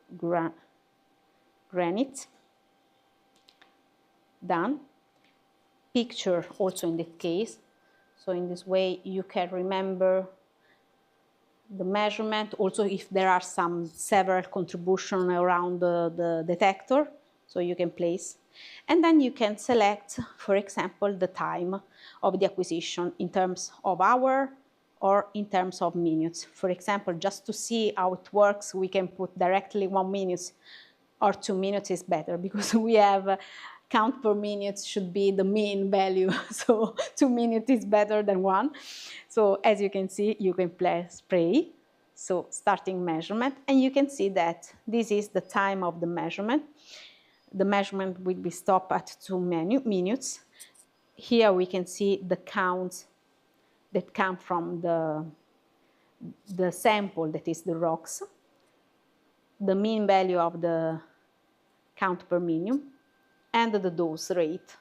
granite, done. Picture also in that case. So in this way, you can remember the measurement, also if there are several contributions around the detector, so you can place. And then you can select, for example, the time of the acquisition in terms of hour or in terms of minutes. For example, just to see how it works, we can put directly 1 minute or 2 minutes is better because we have count per minute should be the mean value. So 2 minutes is better than 1. So as you can see, you can press play. So starting measurement, and you can see that this is the time of the measurement. The measurement will be stopped at 2 minutes. Here we can see the counts that come from the sample, that is the rocks, the mean value of the count per minute, and the dose rate.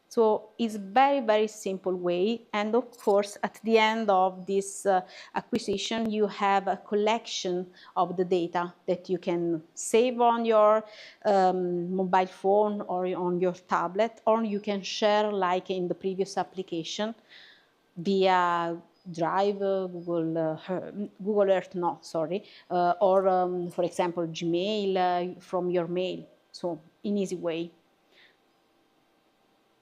So it's very, very simple way. And of course, at the end of this acquisition, you have a collection of the data that you can save on your mobile phone or on your tablet, or you can share like in the previous application via Drive, Google Earth, no, sorry, or for example, Gmail from your mail. So in easy way.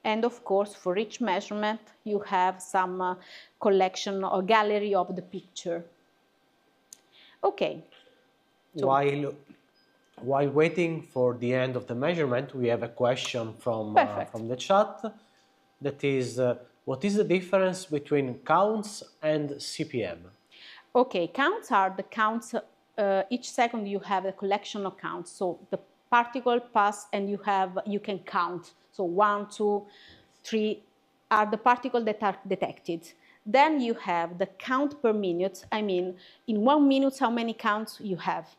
And of course, for each measurement, you have some collection or gallery of the picture. Okay. So, while waiting for the end of the measurement, we have a question from the chat. That is, what is the difference between counts and CPM? Okay, counts are the counts. Each second you have a collection of counts. So the particle pass and you can count. So 1, 2, 3 are the particles that are detected. Then you have the count per minute. I mean, in 1 minute, how many counts you have.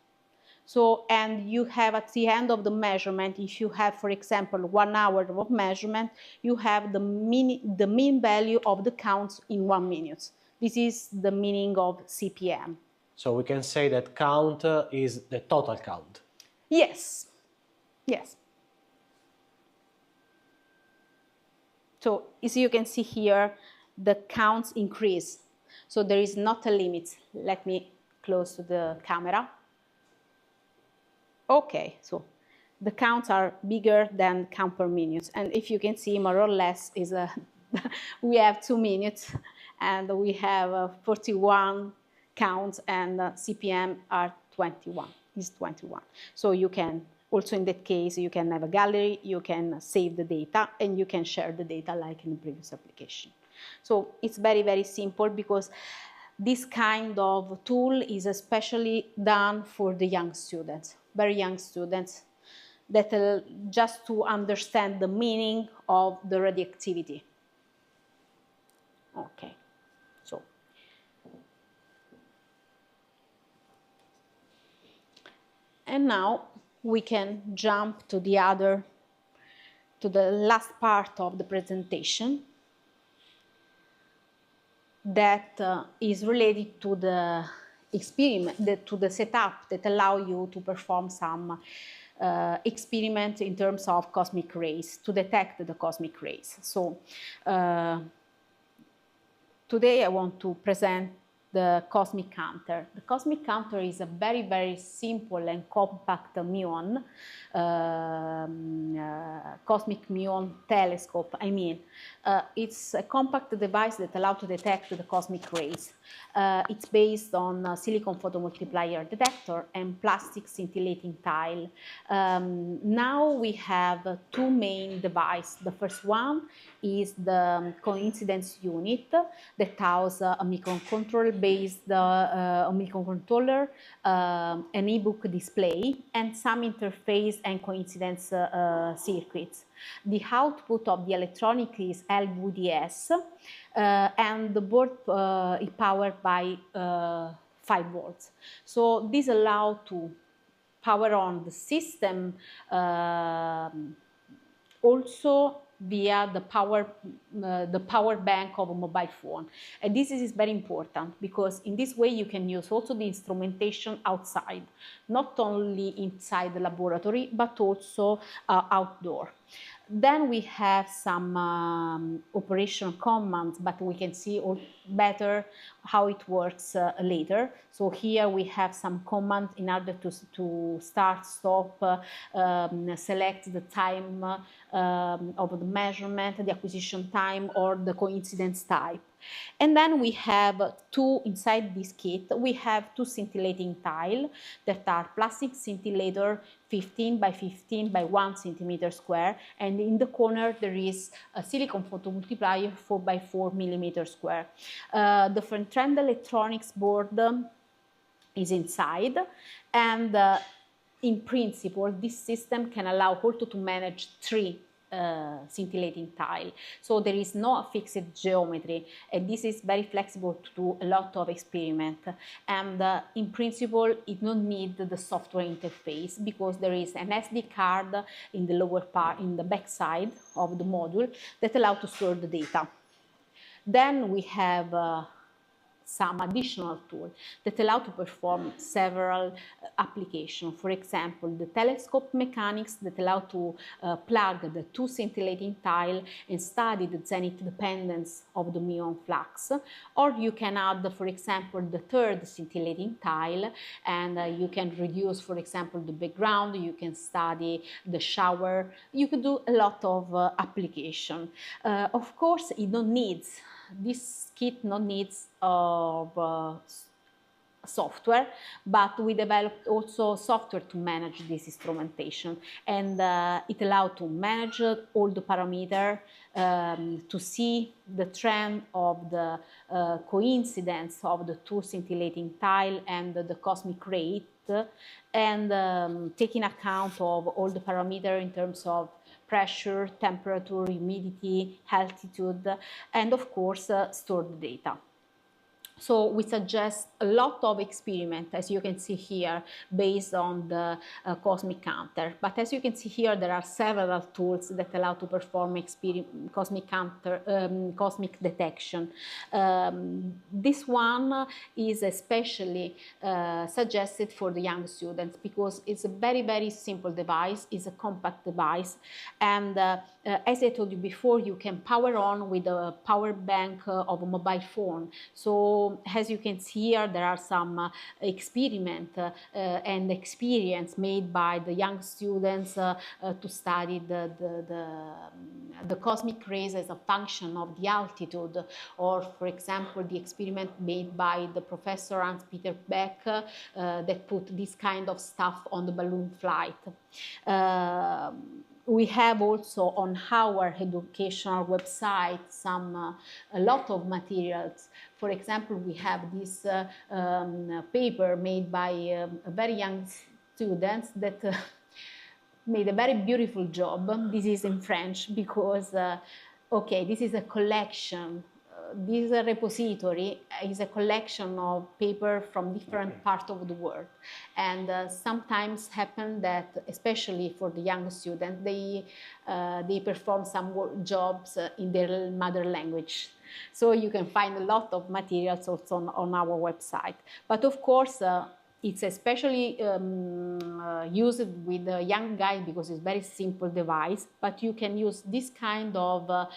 So, and you have at the end of the measurement, if you have, for example, 1 hour of measurement, you have the mean value of the counts in 1 minute. This is the meaning of CPM. So we can say that count is the total count. Yes. Yes. So as you can see here, the counts increase. So there is not a limit. Let me close to the camera. Okay, so the counts are bigger than count per minute. And if you can see, more or less, is we have 2 minutes and we have 41 counts, and CPM are 21, is 21. So you can, also in that case, you can have a gallery, you can save the data, and you can share the data like in the previous application. So it's very, very simple because this kind of tool is especially done for the young students, very young students, that just to understand the meaning of the radioactivity. Okay, so and now we can jump to the last part of the presentation that is related to the experiment, to the setup that allow you to perform some experiment in terms of cosmic rays, to detect the cosmic rays. So today I want to present the cosmic counter. The cosmic counter is a very, very simple and compact muon, cosmic muon telescope. I mean, it's a compact device that allows to detect the cosmic rays. It's based on a silicon photomultiplier detector and plastic scintillating tile. Now we have two main devices. The first one is the coincidence unit that has a microcontroller based microcontroller, an ebook display, and some interface and coincidence circuits. The output of the electronic is LVDS, and the board is powered by 5 volts. So this allows to power on the system also via the power bank of a mobile phone. And this is very important because in this way you can use also the instrumentation outside, not only inside the laboratory, but also outdoor. Then we have some operational commands, but we can see better how it works later. So here we have some commands in order to start, stop, select the time of the measurement, the acquisition time, or the coincidence type. And then we have inside this kit, we have two scintillating tiles that are plastic scintillator 15 by 15 by 1 centimeter square, and in the corner there is a silicon photomultiplier 4 by 4 millimeter square. The front-end electronics board is inside, and in principle this system can allow also to manage 3 scintillating tile. So there is no fixed geometry, and this is very flexible to do a lot of experiment. And in principle, it don't need the software interface because there is an SD card in the lower part, in the back side of the module that allows to store the data. Then we have some additional tools that allow to perform several applications. For example, the telescope mechanics that allow to plug the 2 scintillating tiles and study the zenith dependence of the muon flux. Or you can add, for example, the 3rd scintillating tile, and you can reduce, for example, the background. You can study the shower. You can do a lot of application. Of course, it don't needs this kit no needs of software, but we developed also software to manage this instrumentation, and it allowed to manage all the parameters, to see the trend of the coincidence of the 2 scintillating tiles and the cosmic rate, and taking account of all the parameters in terms of pressure, temperature, humidity, altitude, and of course store the data. So we suggest a lot of experiment, as you can see here, based on the cosmic counter. But as you can see here, there are several tools that allow to perform cosmic detection. This one is especially suggested for the young students because it's a very, very simple device. It's a compact device, and as I told you before, you can power on with a power bank of a mobile phone. So as you can see here, there are some experiment and experience made by the young students to study the cosmic rays as a function of the altitude, or for example the experiment made by the professor Hans-Peter Beck that put this kind of stuff on the balloon flight. We have also on our educational website a lot of materials. For example, we have this paper made by very young students that made a very beautiful job. This is in French because, okay, this is a collection. this repository is a collection of paper from different parts of the world, and sometimes happen that, especially for the young students, they perform some jobs in their mother language. So you can find a lot of materials also on our website. But of course, it's especially used with the young guys because it's a very simple device, but you can use this kind of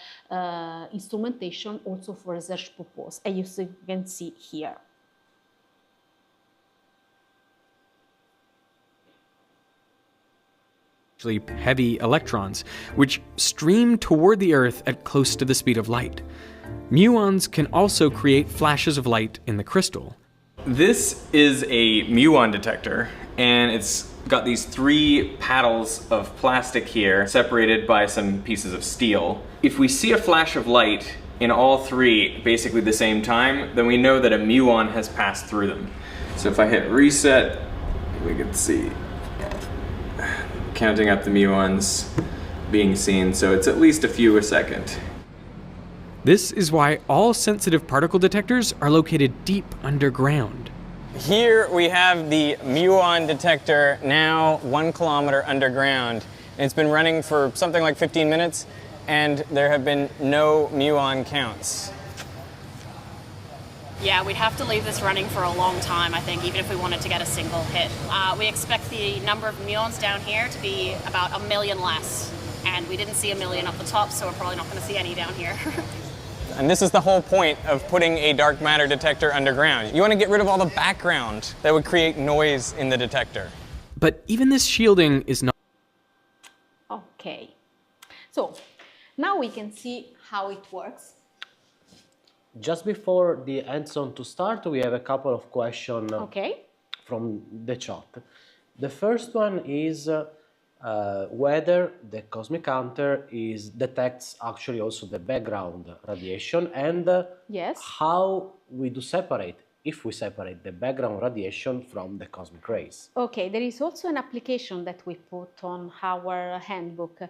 instrumentation also for research purpose, as you can see here. Actually heavy electrons, which stream toward the Earth at close to the speed of light. Muons can also create flashes of light in the crystal. This is a muon detector, and it's got these 3 paddles of plastic here, separated by some pieces of steel. If we see a flash of light in all 3 basically the same time, then we know that a muon has passed through them. So if I hit reset, we can see, counting up the muons being seen, so it's at least a few a second. This is why all sensitive particle detectors are located deep underground. Here we have the muon detector, now 1 kilometer underground. It's been running for something like 15 minutes, and there have been no muon counts. Yeah, we'd have to leave this running for a long time, I think, even if we wanted to get a single hit. We expect the number of muons down here to be about 1 million less, and we didn't see 1 million up the top, so we're probably not going to see any down here. And this is the whole point of putting a dark matter detector underground. You want to get rid of all the background that would create noise in the detector. But even this shielding is not... Okay, so now we can see how it works. Just before the hands-on to start, we have a couple of questions from the chat. The first one is whether the cosmic counter detects actually also the background radiation, and how we do separate, if we separate the background radiation from the cosmic rays. Okay, there is also an application that we put on our handbook.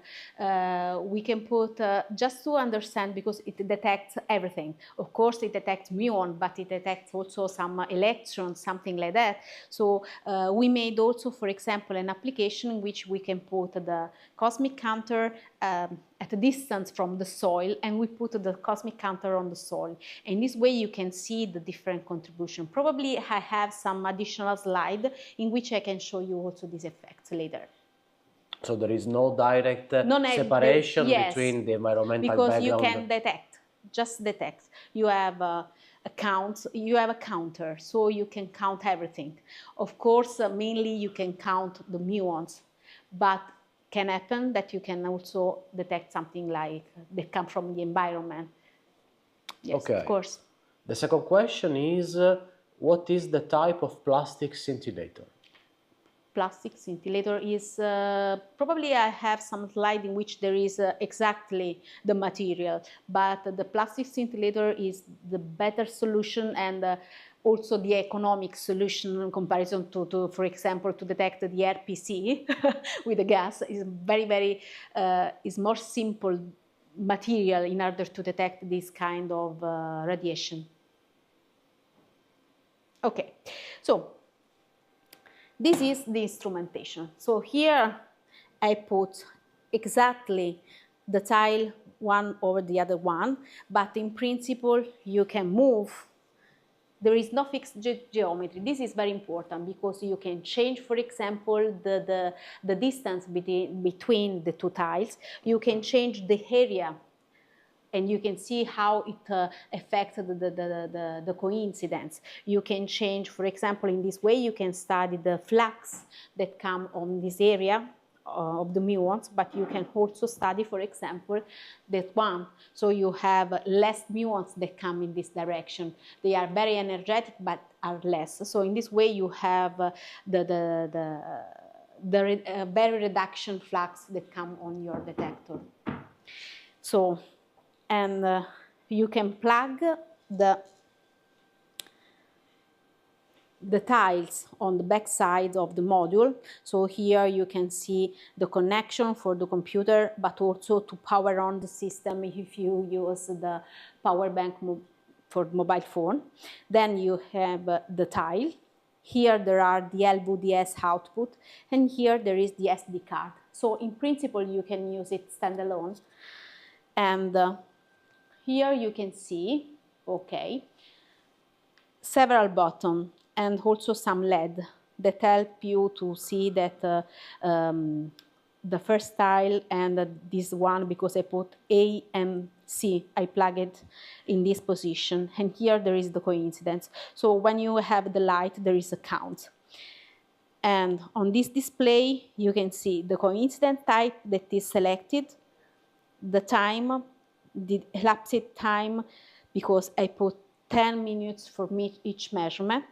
We can put, just to understand, because it detects everything. Of course, it detects muon, but it detects also some electrons, something like that. So we made also, for example, an application in which we can put the cosmic counter at a distance from the soil, and we put the cosmic counter on the soil. In this way you can see the different contribution. Probably I have some additional slide in which I can show you also these effects later. So there is no direct separation between the environmental because background. You can detect, just detect. You have a counter, so you can count everything. Of course, mainly you can count the muons, but can happen that you can also detect something like that come from the environment. Yes, okay. Of course. The second question is, what is the type of plastic scintillator? Plastic scintillator is, probably I have some slide in which there is exactly the material, but the plastic scintillator is the better solution and also the economic solution in comparison to, for example, to detect the RPC with the gas. Is is more simple material in order to detect this kind of radiation. Okay, so this is the instrumentation. So here I put exactly the tile one over the other one, but in principle you can move. There is no fixed geometry. This is very important because you can change, for example, the distance between the 2 tiles. You can change the area, and you can see how it affects the coincidence. You can change, for example, in this way, you can study the flux that come on this area of the muons, but you can also study, for example, that one. So you have less muons that come in this direction. They are very energetic, but are less. So in this way, you have very reduction flux that come on your detector. So, and you can plug the tiles on the back side of the module. So here you can see the connection for the computer, but also to power on the system if you use the power bank for mobile phone. Then you have the tile. Here there are the LVDS output, and here there is the SD card. So in principle, you can use it standalone. And here you can see, okay, several buttons and also some LED that help you to see that the first tile and this one, because I put A and C, I plug it in this position, and here there is the coincidence. So when you have the light, there is a count. And on this display, you can see the coincidence type that is selected, the time, the elapsed time, because I put 10 minutes for each measurement,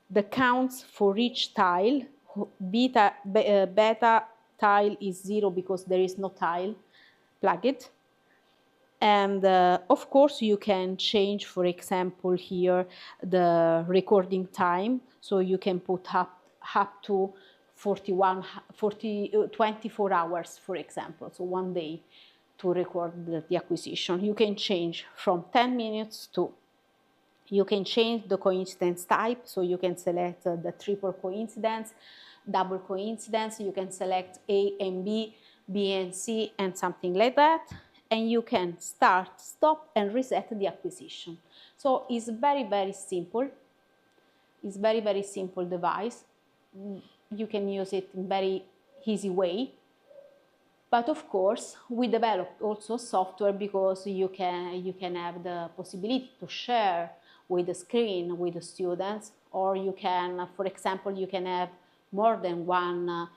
the counts for each tile. Beta tile is 0 because there is no tile plugged. And of course, you can change, for example, here the recording time. So you can put up to 24 hours, for example, so 1 day to record the acquisition. You can change from 10 minutes to, you can change the coincidence type, so you can select the triple coincidence, double coincidence, you can select A and B, B and C, and something like that. And you can start, stop, and reset the acquisition. So it's very, very simple. It's very, very simple device. You can use it in very easy way. But of course, we developed also software because you can have the possibility to share with the screen with the students, or you can, for example, you can have more than one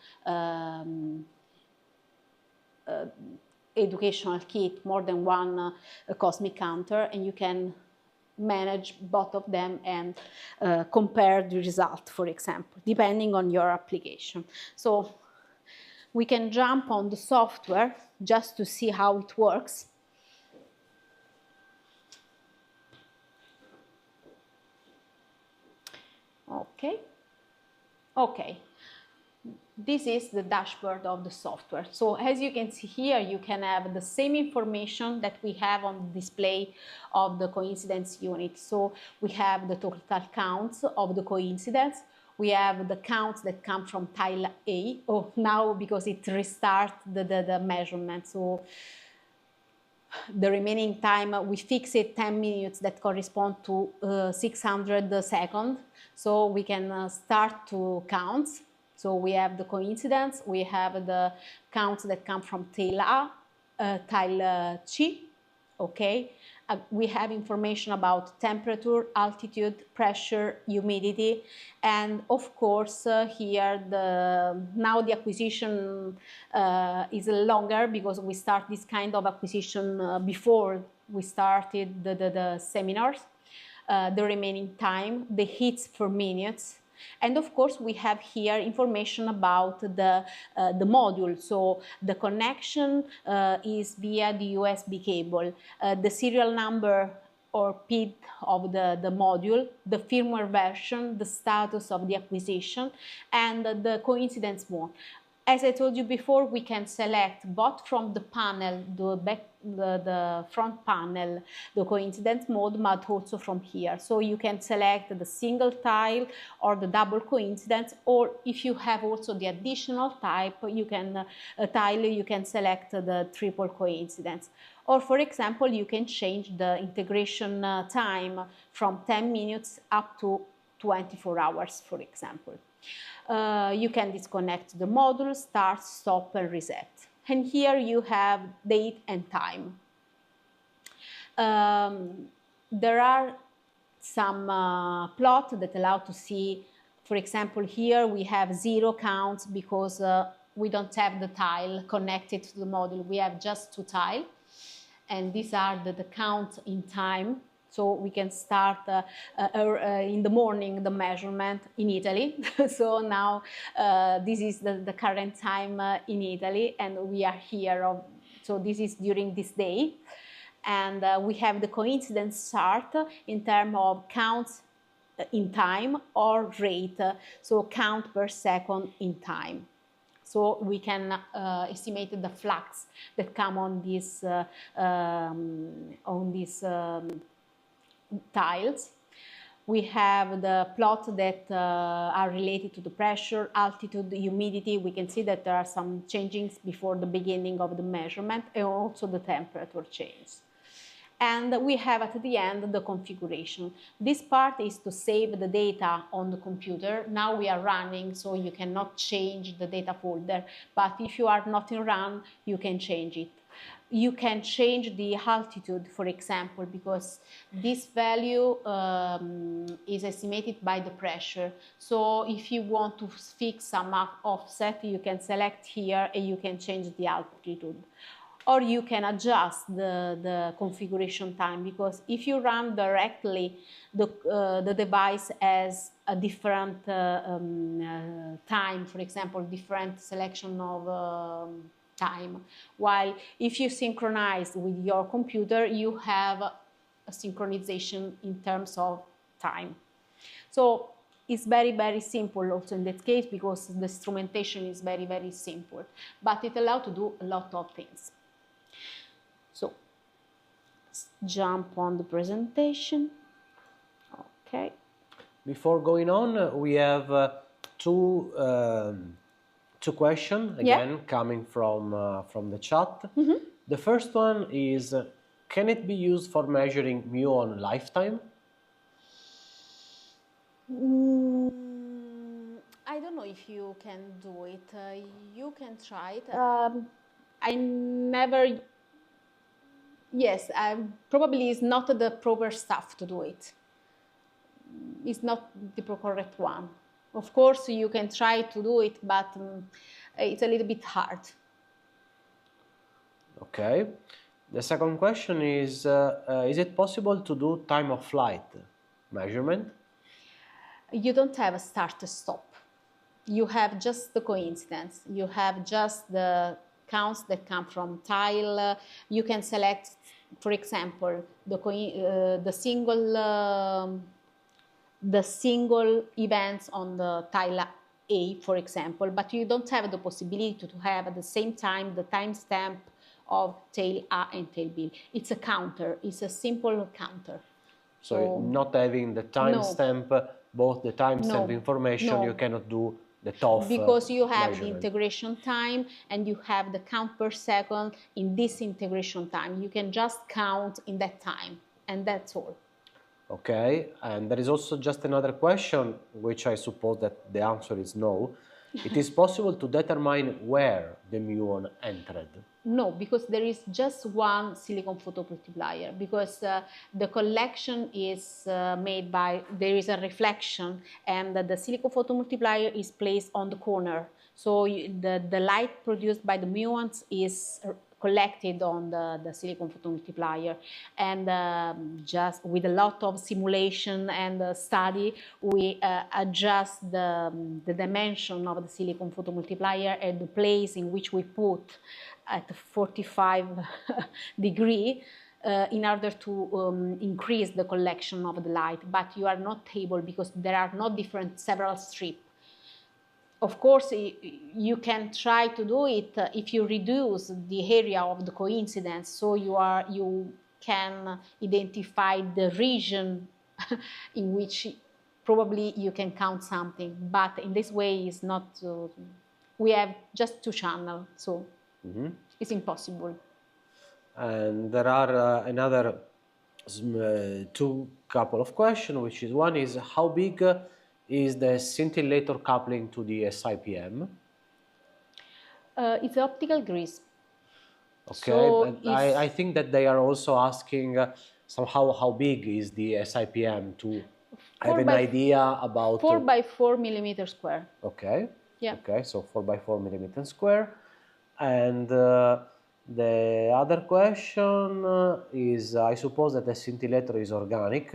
educational kit, more than one cosmic counter, and you can manage both of them and compare the result, for example, depending on your application. So we can jump on the software just to see how it works. Okay. This is the dashboard of the software. So as you can see here, you can have the same information that we have on the display of the coincidence unit. So we have the total counts of the coincidence. We have the counts that come from tile A. Oh, now because it restarts the measurement. So the remaining time, we fix it 10 minutes that correspond to 600 seconds. So we can start to count. So we have the coincidence, we have the counts that come from tile A, tile C, okay? We have information about temperature, altitude, pressure, humidity, and of course here now the acquisition is longer because we start this kind of acquisition before we started the seminars. The remaining time, the hits per minutes. And of course, we have here information about the module. So the connection is via the USB cable. The serial number or PID of the module, the firmware version, the status of the acquisition, and the coincidence mode. As I told you before, we can select both from the panel, the front panel, the coincidence mode, but also from here. So you can select the single tile or the double coincidence, or if you have also the additional type, you can you can select the triple coincidence. Or for example, you can change the integration time from 10 minutes up to 24 hours, for example. You can disconnect the module, start, stop, and reset. And here you have date and time. There are some plots that allow to see, for example, here we have 0 counts because we don't have the tile connected to the module. We have just 2 tiles. And these are the counts in time. So we can start in the morning the measurement in Italy. So now this is the current time in Italy, and we are here. So this is during this day. And we have the coincidence chart in terms of counts in time or rate. So count per second in time. So we can estimate the flux that come on this tiles. We have the plots that are related to the pressure, altitude, humidity. We can see that there are some changes before the beginning of the measurement, and also the temperature change. And we have at the end the configuration. This part is to save the data on the computer. Now we are running, so you cannot change the data folder. But if you are not in run, you can change it. You can change the altitude, for example, because this value is estimated by the pressure. So if you want to fix some offset, you can select here and you can change the altitude. Or you can adjust the configuration time, because if you run directly, the device has a different time, for example, different selection of time. While if you synchronize with your computer, you have a synchronization in terms of time. So it's very, very simple also in that case, because the instrumentation is very, very simple, but it allows to do a lot of things. So let's jump on the presentation. Okay. Before going on, we have two questions again coming from the chat. The first one is, can it be used for measuring muon lifetime? I don't know if you can do it. You can try it. I never. Yes, probably it's not the proper stuff to do it. It's not the correct one. Of course, you can try to do it, but it's a little bit hard. Okay. The second question is it possible to do time of flight measurement? You don't have a start-stop. You have just the coincidence. You have just the counts that come from tile. You can select, for example, the single events on the tile A, for example, but you don't have the possibility to have at the same time the timestamp of tail A and tail B. It's a counter. It's a simple counter. So not having the timestamp, both the timestamp information, you cannot do the TOF because you have measurement. the integration time and you have the count per second in this integration time. You can just count in that time, and that's all. Okay, and there is also just another question, which I suppose that the answer is no. It is possible to determine where the muon entered? No, because there is just one silicon photomultiplier, because the collection is made by, there is a reflection, and the silicon photomultiplier is placed on the corner. So the light produced by the muons is collected on the silicon photomultiplier, and just with a lot of simulation and study, we adjust the dimension of the silicon photomultiplier and the place in which we put at 45 degree in order to increase the collection of the light, but you are not able, because there are not several strips. Of course, you can try to do it if you reduce the area of the coincidence, so you can identify the region in which probably you can count something. But in this way, it's not. We have just two channels, so it's impossible. And there are another couple of questions, which is one is how big is the scintillator coupling to the SIPM? It's optical grease. Okay, so I think that they are also asking somehow how big is the SIPM to have an idea about 4 by 4 millimeter square. Okay. Yeah. Okay, so 4 by 4 millimeter square. And the other question is, I suppose that the scintillator is organic.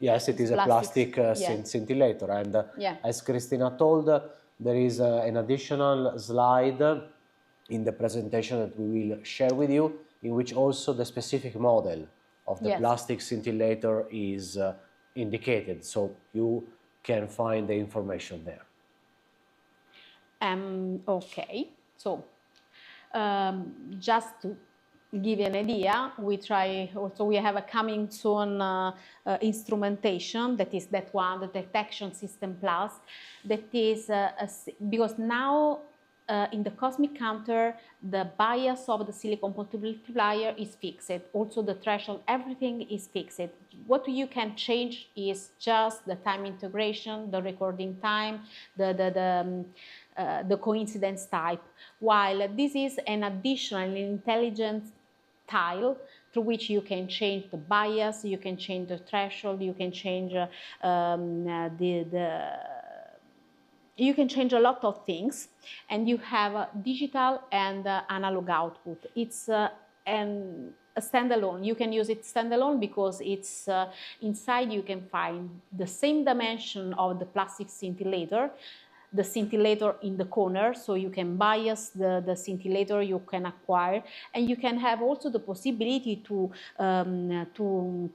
Yes, it is a plastic scintillator, and as Cristina told, there is an additional slide in the presentation that we will share with you, in which also the specific model of the plastic scintillator is indicated, so you can find the information there. Okay, so just to give you an idea, we have a coming soon instrumentation, that is that one, the Detection System Plus, that is, because now in the cosmic counter, the bias of the silicon multiplier is fixed. Also the threshold, everything is fixed. What you can change is just the time integration, the recording time, the coincidence type, while this is an additional intelligent tile through which you can change the bias, you can change the threshold, you can change you can change a lot of things, and you have a digital and analog output. It's a standalone. You can use it standalone because it's inside you can find the same dimension of the plastic scintillator, the scintillator in the corner, so you can bias the scintillator you can acquire, and you can have also the possibility to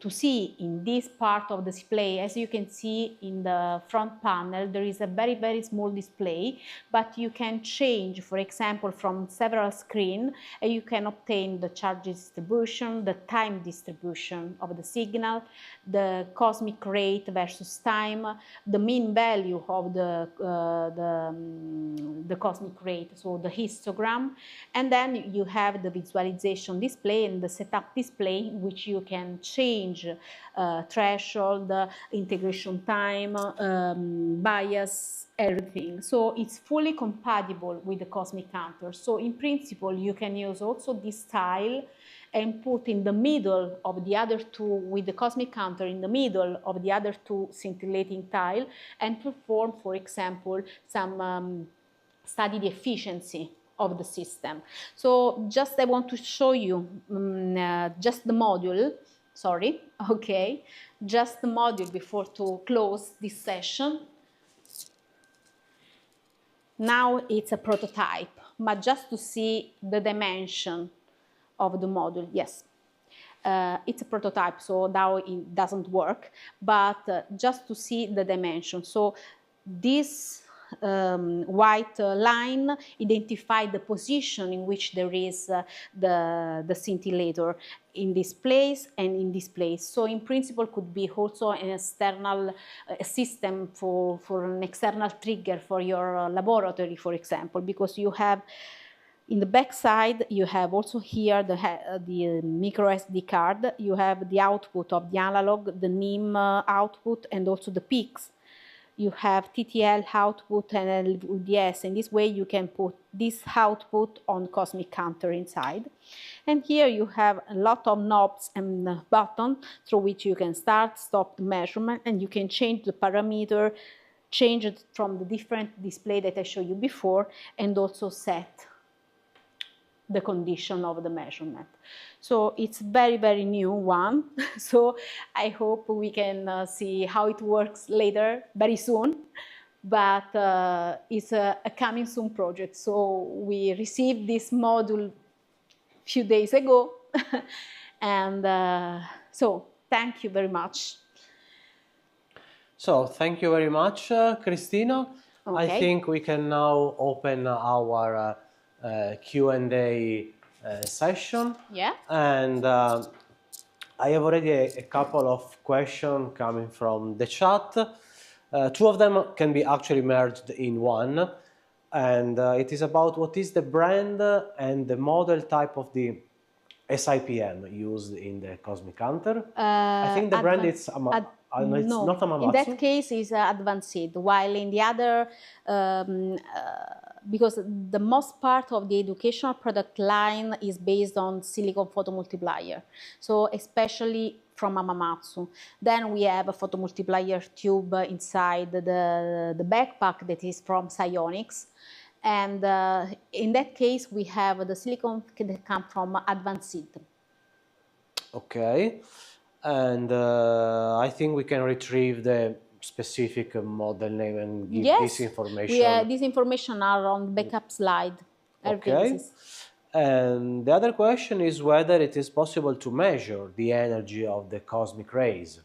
see in this part of the display. As you can see in the front panel, there is a very, very small display, but you can change, for example, from several screens, and you can obtain the charge distribution, the time distribution of the signal, the cosmic rate versus time, the mean value of the cosmic rate, so the histogram, and then you have the visualization display and the setup display, which you can change threshold, integration time, bias, everything. So it's fully compatible with the cosmic counter. So in principle, you can use also this tile and put in the middle of the other two, with the cosmic counter in the middle of the other two scintillating tile, and perform, for example, some study the efficiency of the system. So just I want to show you just the module, sorry, okay, just the module before to close this session. Now it's a prototype, but just to see the dimension of the module, yes. It's a prototype, so now it doesn't work, but just to see the dimension. So this white line identifies the position in which there is the scintillator in this place and in this place. So in principle could be also an external system for an external trigger for your laboratory, for example, because you have in the back side, you have also here the micro SD card. You have the output of the analog, the NIM output, and also the peaks. You have TTL output and LVDS. In this way, you can put this output on cosmic counter inside. And here you have a lot of knobs and buttons through which you can start, stop the measurement, and you can change the parameter, change it from the different display that I showed you before, and also set the condition of the measurement. So it's very, very new one. So I hope we can see how it works later, very soon. But it's a coming soon project. So we received this module a few days ago. And so thank you very much. So thank you very much, Cristina. Okay. I think we can now open our Q&A session. Yeah. And I have already a couple of questions coming from the chat. Two of them can be actually merged in one. And it is about what is the brand and the model type of the SIPM used in the cosmic counter. I think the brand is it's no, not Hamamatsu. In that case, is advanced, while in the other, because the most part of the educational product line is based on silicon photomultiplier, so especially from Hamamatsu. Then we have a photomultiplier tube inside the backpack that is from Psionics. And in that case, we have the silicon that comes from Advanced. Okay. And I think we can retrieve the specific model name and give this information. This information are on the backup slide. Okay. And the other question is whether it is possible to measure the energy of the cosmic rays.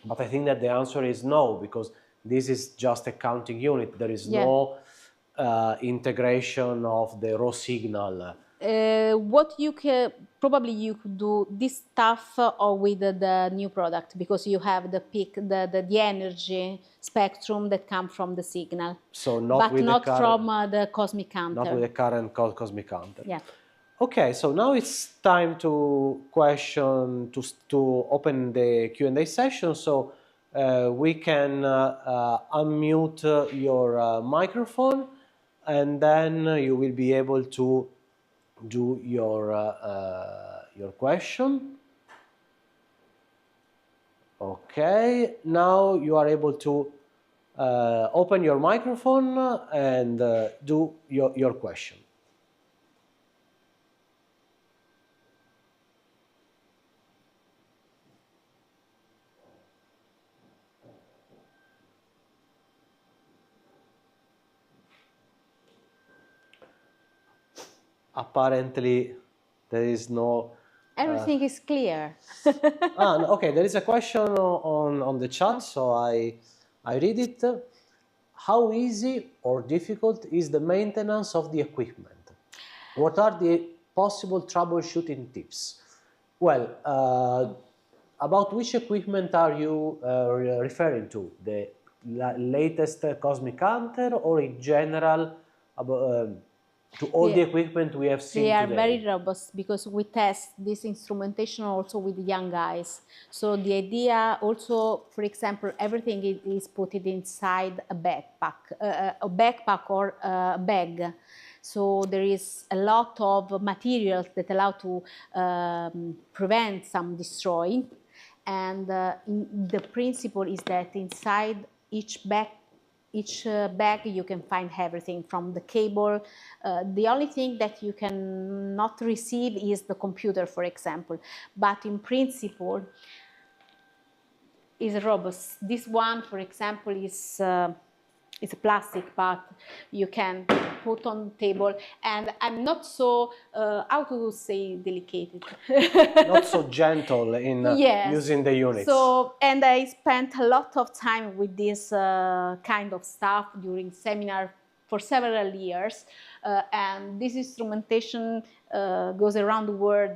But I think that the answer is no, because this is just a counting unit. There is no integration of the raw signal What you can probably you could do this stuff or with the new product, because you have the peak, the energy spectrum that come from the signal. So not but with the not current, from the cosmic counter. not with the current cosmic counter. Yeah. Okay, so now it's time to to open the Q&A session. So we can unmute your microphone, and then you will be able to do your question. Okay, now you are able to open your microphone and do your question. Apparently, there is no... Everything is clear. no, okay, there is a question on the chat, so I read it. How easy or difficult is the maintenance of the equipment? What are the possible troubleshooting tips? Well, about which equipment are you referring to? The latest Cosmic Hunter, or in general to all the equipment we have seen They are today? very robust because we test this instrumentation also with young guys. So the idea also, for example, everything is put it inside a backpack or a bag. So there is a lot of materials that allow to prevent some destroying. And the principle is that inside each bag you can find everything from the cable. The only thing that you can not receive is the computer, for example, but in principle is robust. This one, for example, is a plastic, but you can put on the table, and I'm not so how to say delicate, not so gentle in yes. using the units. So, and I spent a lot of time with this kind of stuff during seminar for several years, and this instrumentation goes around the world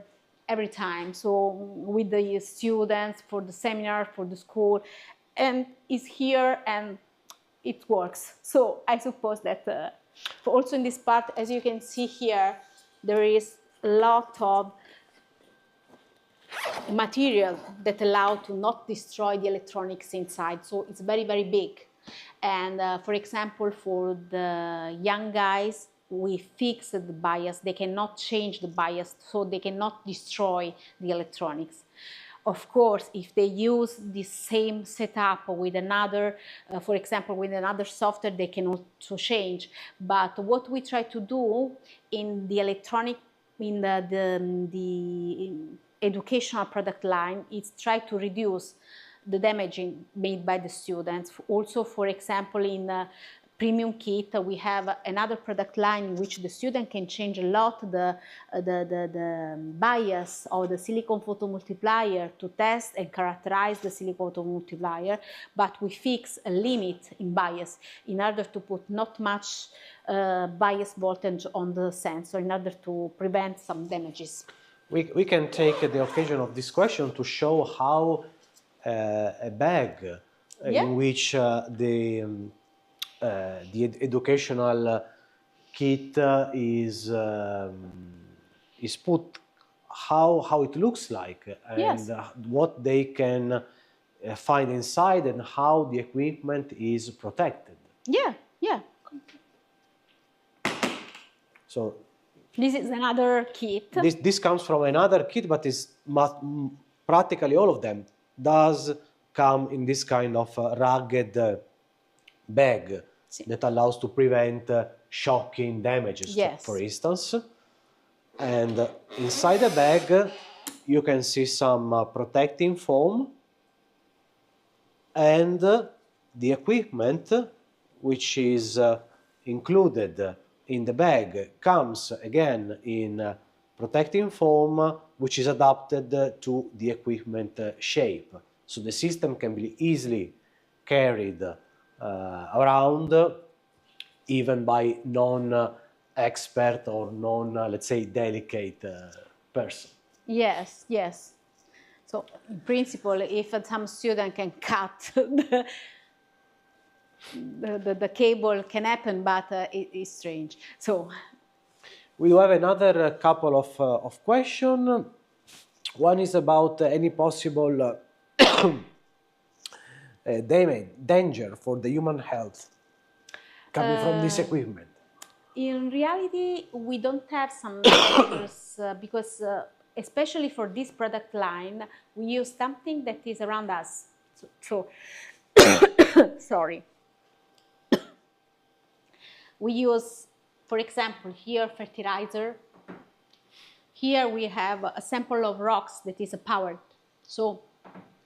every time. So with the students for the seminar, for the school, and it's here and it works. So I suppose that also in this part, as you can see here, there is a lot of material that allow to not destroy the electronics inside. So it's very, very big. And for example, for the young guys, we fix the bias. They cannot change the bias, so they cannot destroy the electronics. Of course, if they use the same setup with another, for example, with another software, they can also change. But what we try to do in the electronic, in the educational product line, is try to reduce the damaging made by the students. Also, for example, in premium kit, we have another product line in which the student can change a lot the bias of the silicon photomultiplier to test and characterize the silicon photomultiplier, but we fix a limit in bias in order to put not much bias voltage on the sensor in order to prevent some damages. We can take the occasion of this question to show how a bag in which the educational kit is put, how it looks like, and what they can find inside, and how the equipment is protected. Yeah. So this is another kit. This comes from another kit, but practically all of them does come in this kind of rugged bag that allows to prevent shocking damages, for instance. And inside the bag you can see some protecting foam, and the equipment which is included in the bag comes again in protecting foam, which is adapted to the equipment shape. So the system can be easily carried around, even by expert or non, let's say, delicate person. Yes, yes. So in principle, if some student can cut the cable can happen, but it's strange. So We do have another couple of questions. One is about any possible danger for the human health coming from this equipment. in reality, we don't have some dangers because especially for this product line, we use something that is around us. So sorry. We use, for example, here fertilizer. Here we have a sample of rocks that is powered. So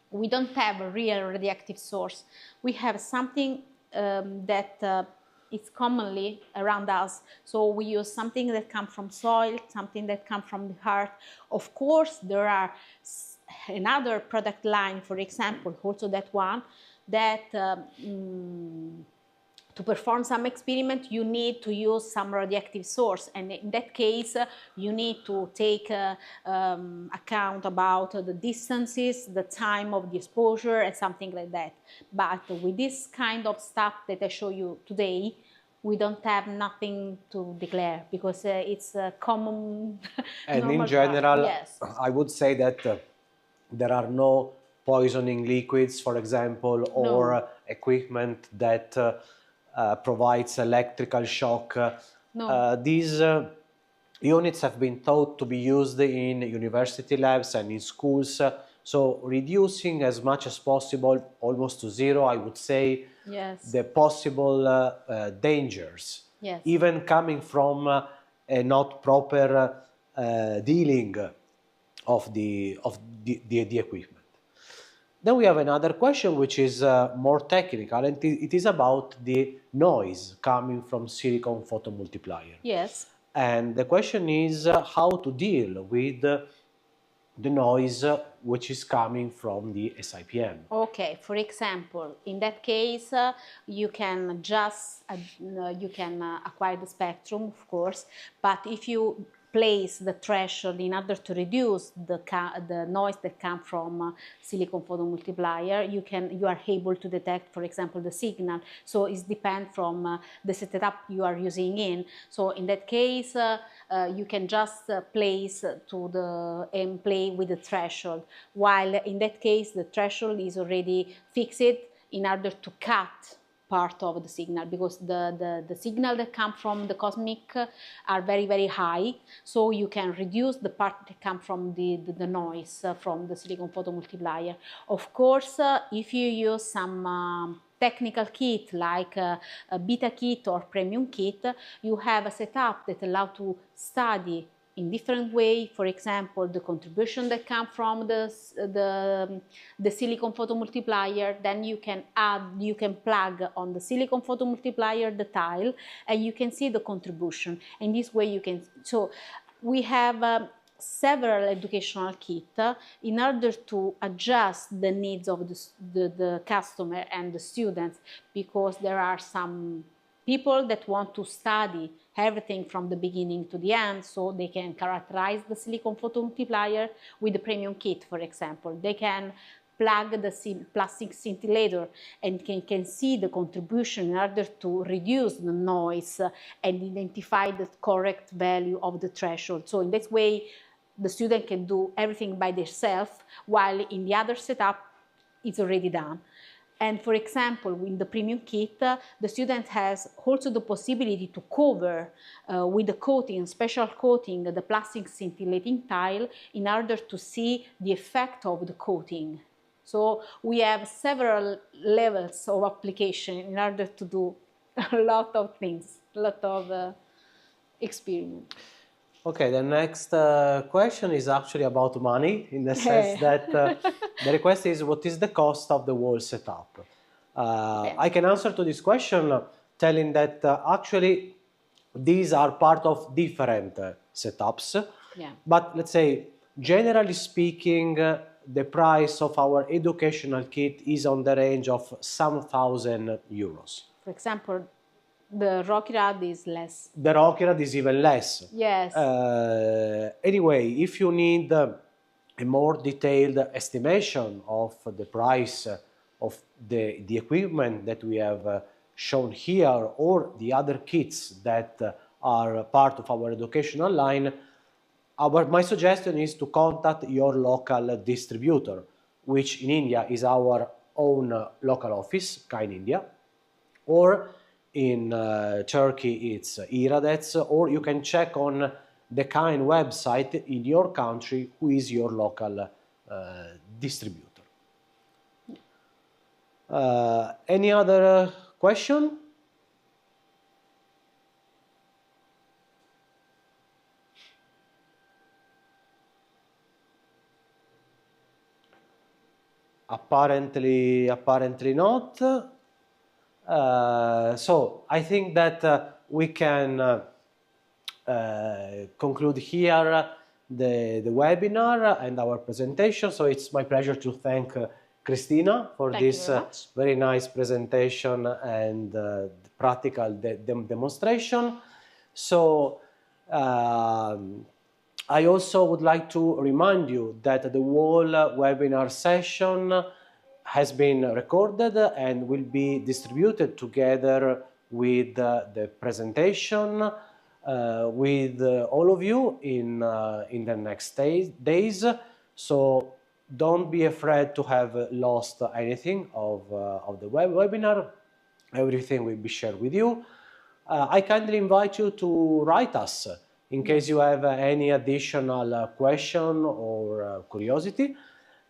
we don't have a real radioactive source. We have something that is commonly around us. So we use something that comes from soil, something that comes from the earth. Of course, there are another product line, for example, also that one, that to perform some experiment, you need to use some radioactive source, and in that case, you need to take account about the distances, the time of the exposure, and something like that. But with this kind of stuff that I show you today, we don't have nothing to declare because it's a common. And in general, yes. I would say that there are no poisoning liquids, for example, or No. equipment that provides electrical shock. No. These units have been thought to be used in university labs and in schools, so reducing as much as possible, almost to zero, I would say, Yes. the possible dangers, Yes. even coming from a not proper dealing of the equipment. Then we have another question which is more technical, and it is about the noise coming from silicon photomultiplier. Yes. And the question is how to deal with the noise which is coming from the SIPM. Okay, for example, in that case, you can just acquire the spectrum, of course, but if you place the threshold in order to reduce the noise that comes from silicon photomultiplier, you are able to detect, for example, the signal. So it depends from the setup you are using in. So in that case, you can just place and play with the threshold. While in that case, the threshold is already fixed in order to cut part of the signal, because the signal that come from the cosmic are very, very high, so you can reduce the part that come from the noise from the silicon photomultiplier. Of course, if you use some technical kit like a beta kit or premium kit, you have a setup that allows to study in different way, for example, the contribution that comes from the silicon photomultiplier. Then you can plug on the silicon photomultiplier the tile, and you can see the contribution. And this way you can. So we have several educational kits in order to adjust the needs of the customer and the students, because there are some people that want to study everything from the beginning to the end, so they can characterize the silicon photomultiplier with the premium kit, for example. They can plug the plastic scintillator and can see the contribution in order to reduce the noise and identify the correct value of the threshold. So in this way, the student can do everything by themselves, while in the other setup, it's already done. And for example, in the premium kit, the student has also the possibility to cover with a coating, special coating, the plastic scintillating tile in order to see the effect of the coating. So we have several levels of application in order to do a lot of things, a lot of experiment. Okay, the next question is actually about money, in the sense that the request is, what is the cost of the whole setup? I can answer to this question telling that actually these are part of different setups. Yeah. But let's say, generally speaking, the price of our educational kit is on the range of some €1,000. For example, The rocky rad is less. The rocky rad is even less. Yes. Anyway, if you need a more detailed estimation of the price of the equipment that we have shown here, or the other kits that are part of our educational line, my suggestion is to contact your local distributor, which in India is our own local office, CAEN India, or in Turkey it's Iradets, or you can check on the CAEN website in your country who is your local distributor. Any other question? Apparently not. So I think that we can conclude here the webinar and our presentation. So it's my pleasure to thank Cristina for this very nice presentation and practical demonstration. So I also would like to remind you that the whole webinar session has been recorded and will be distributed together with the presentation with all of you in the next days. So don't be afraid to have lost anything of the webinar. Everything will be shared with you. I kindly invite you to write us in case you have any additional question or curiosity.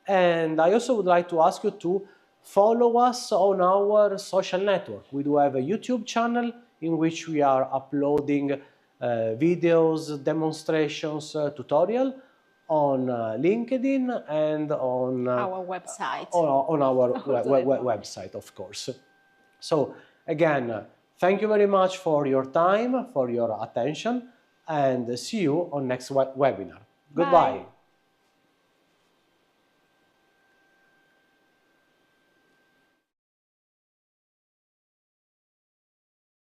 And I also would like to ask you to follow us on our social network. We do have a YouTube channel in which we are uploading videos, demonstrations, tutorial on LinkedIn and on our website. On our website, of course. So again, thank you very much for your time, for your attention, and see you on next webinar. Goodbye. Bye.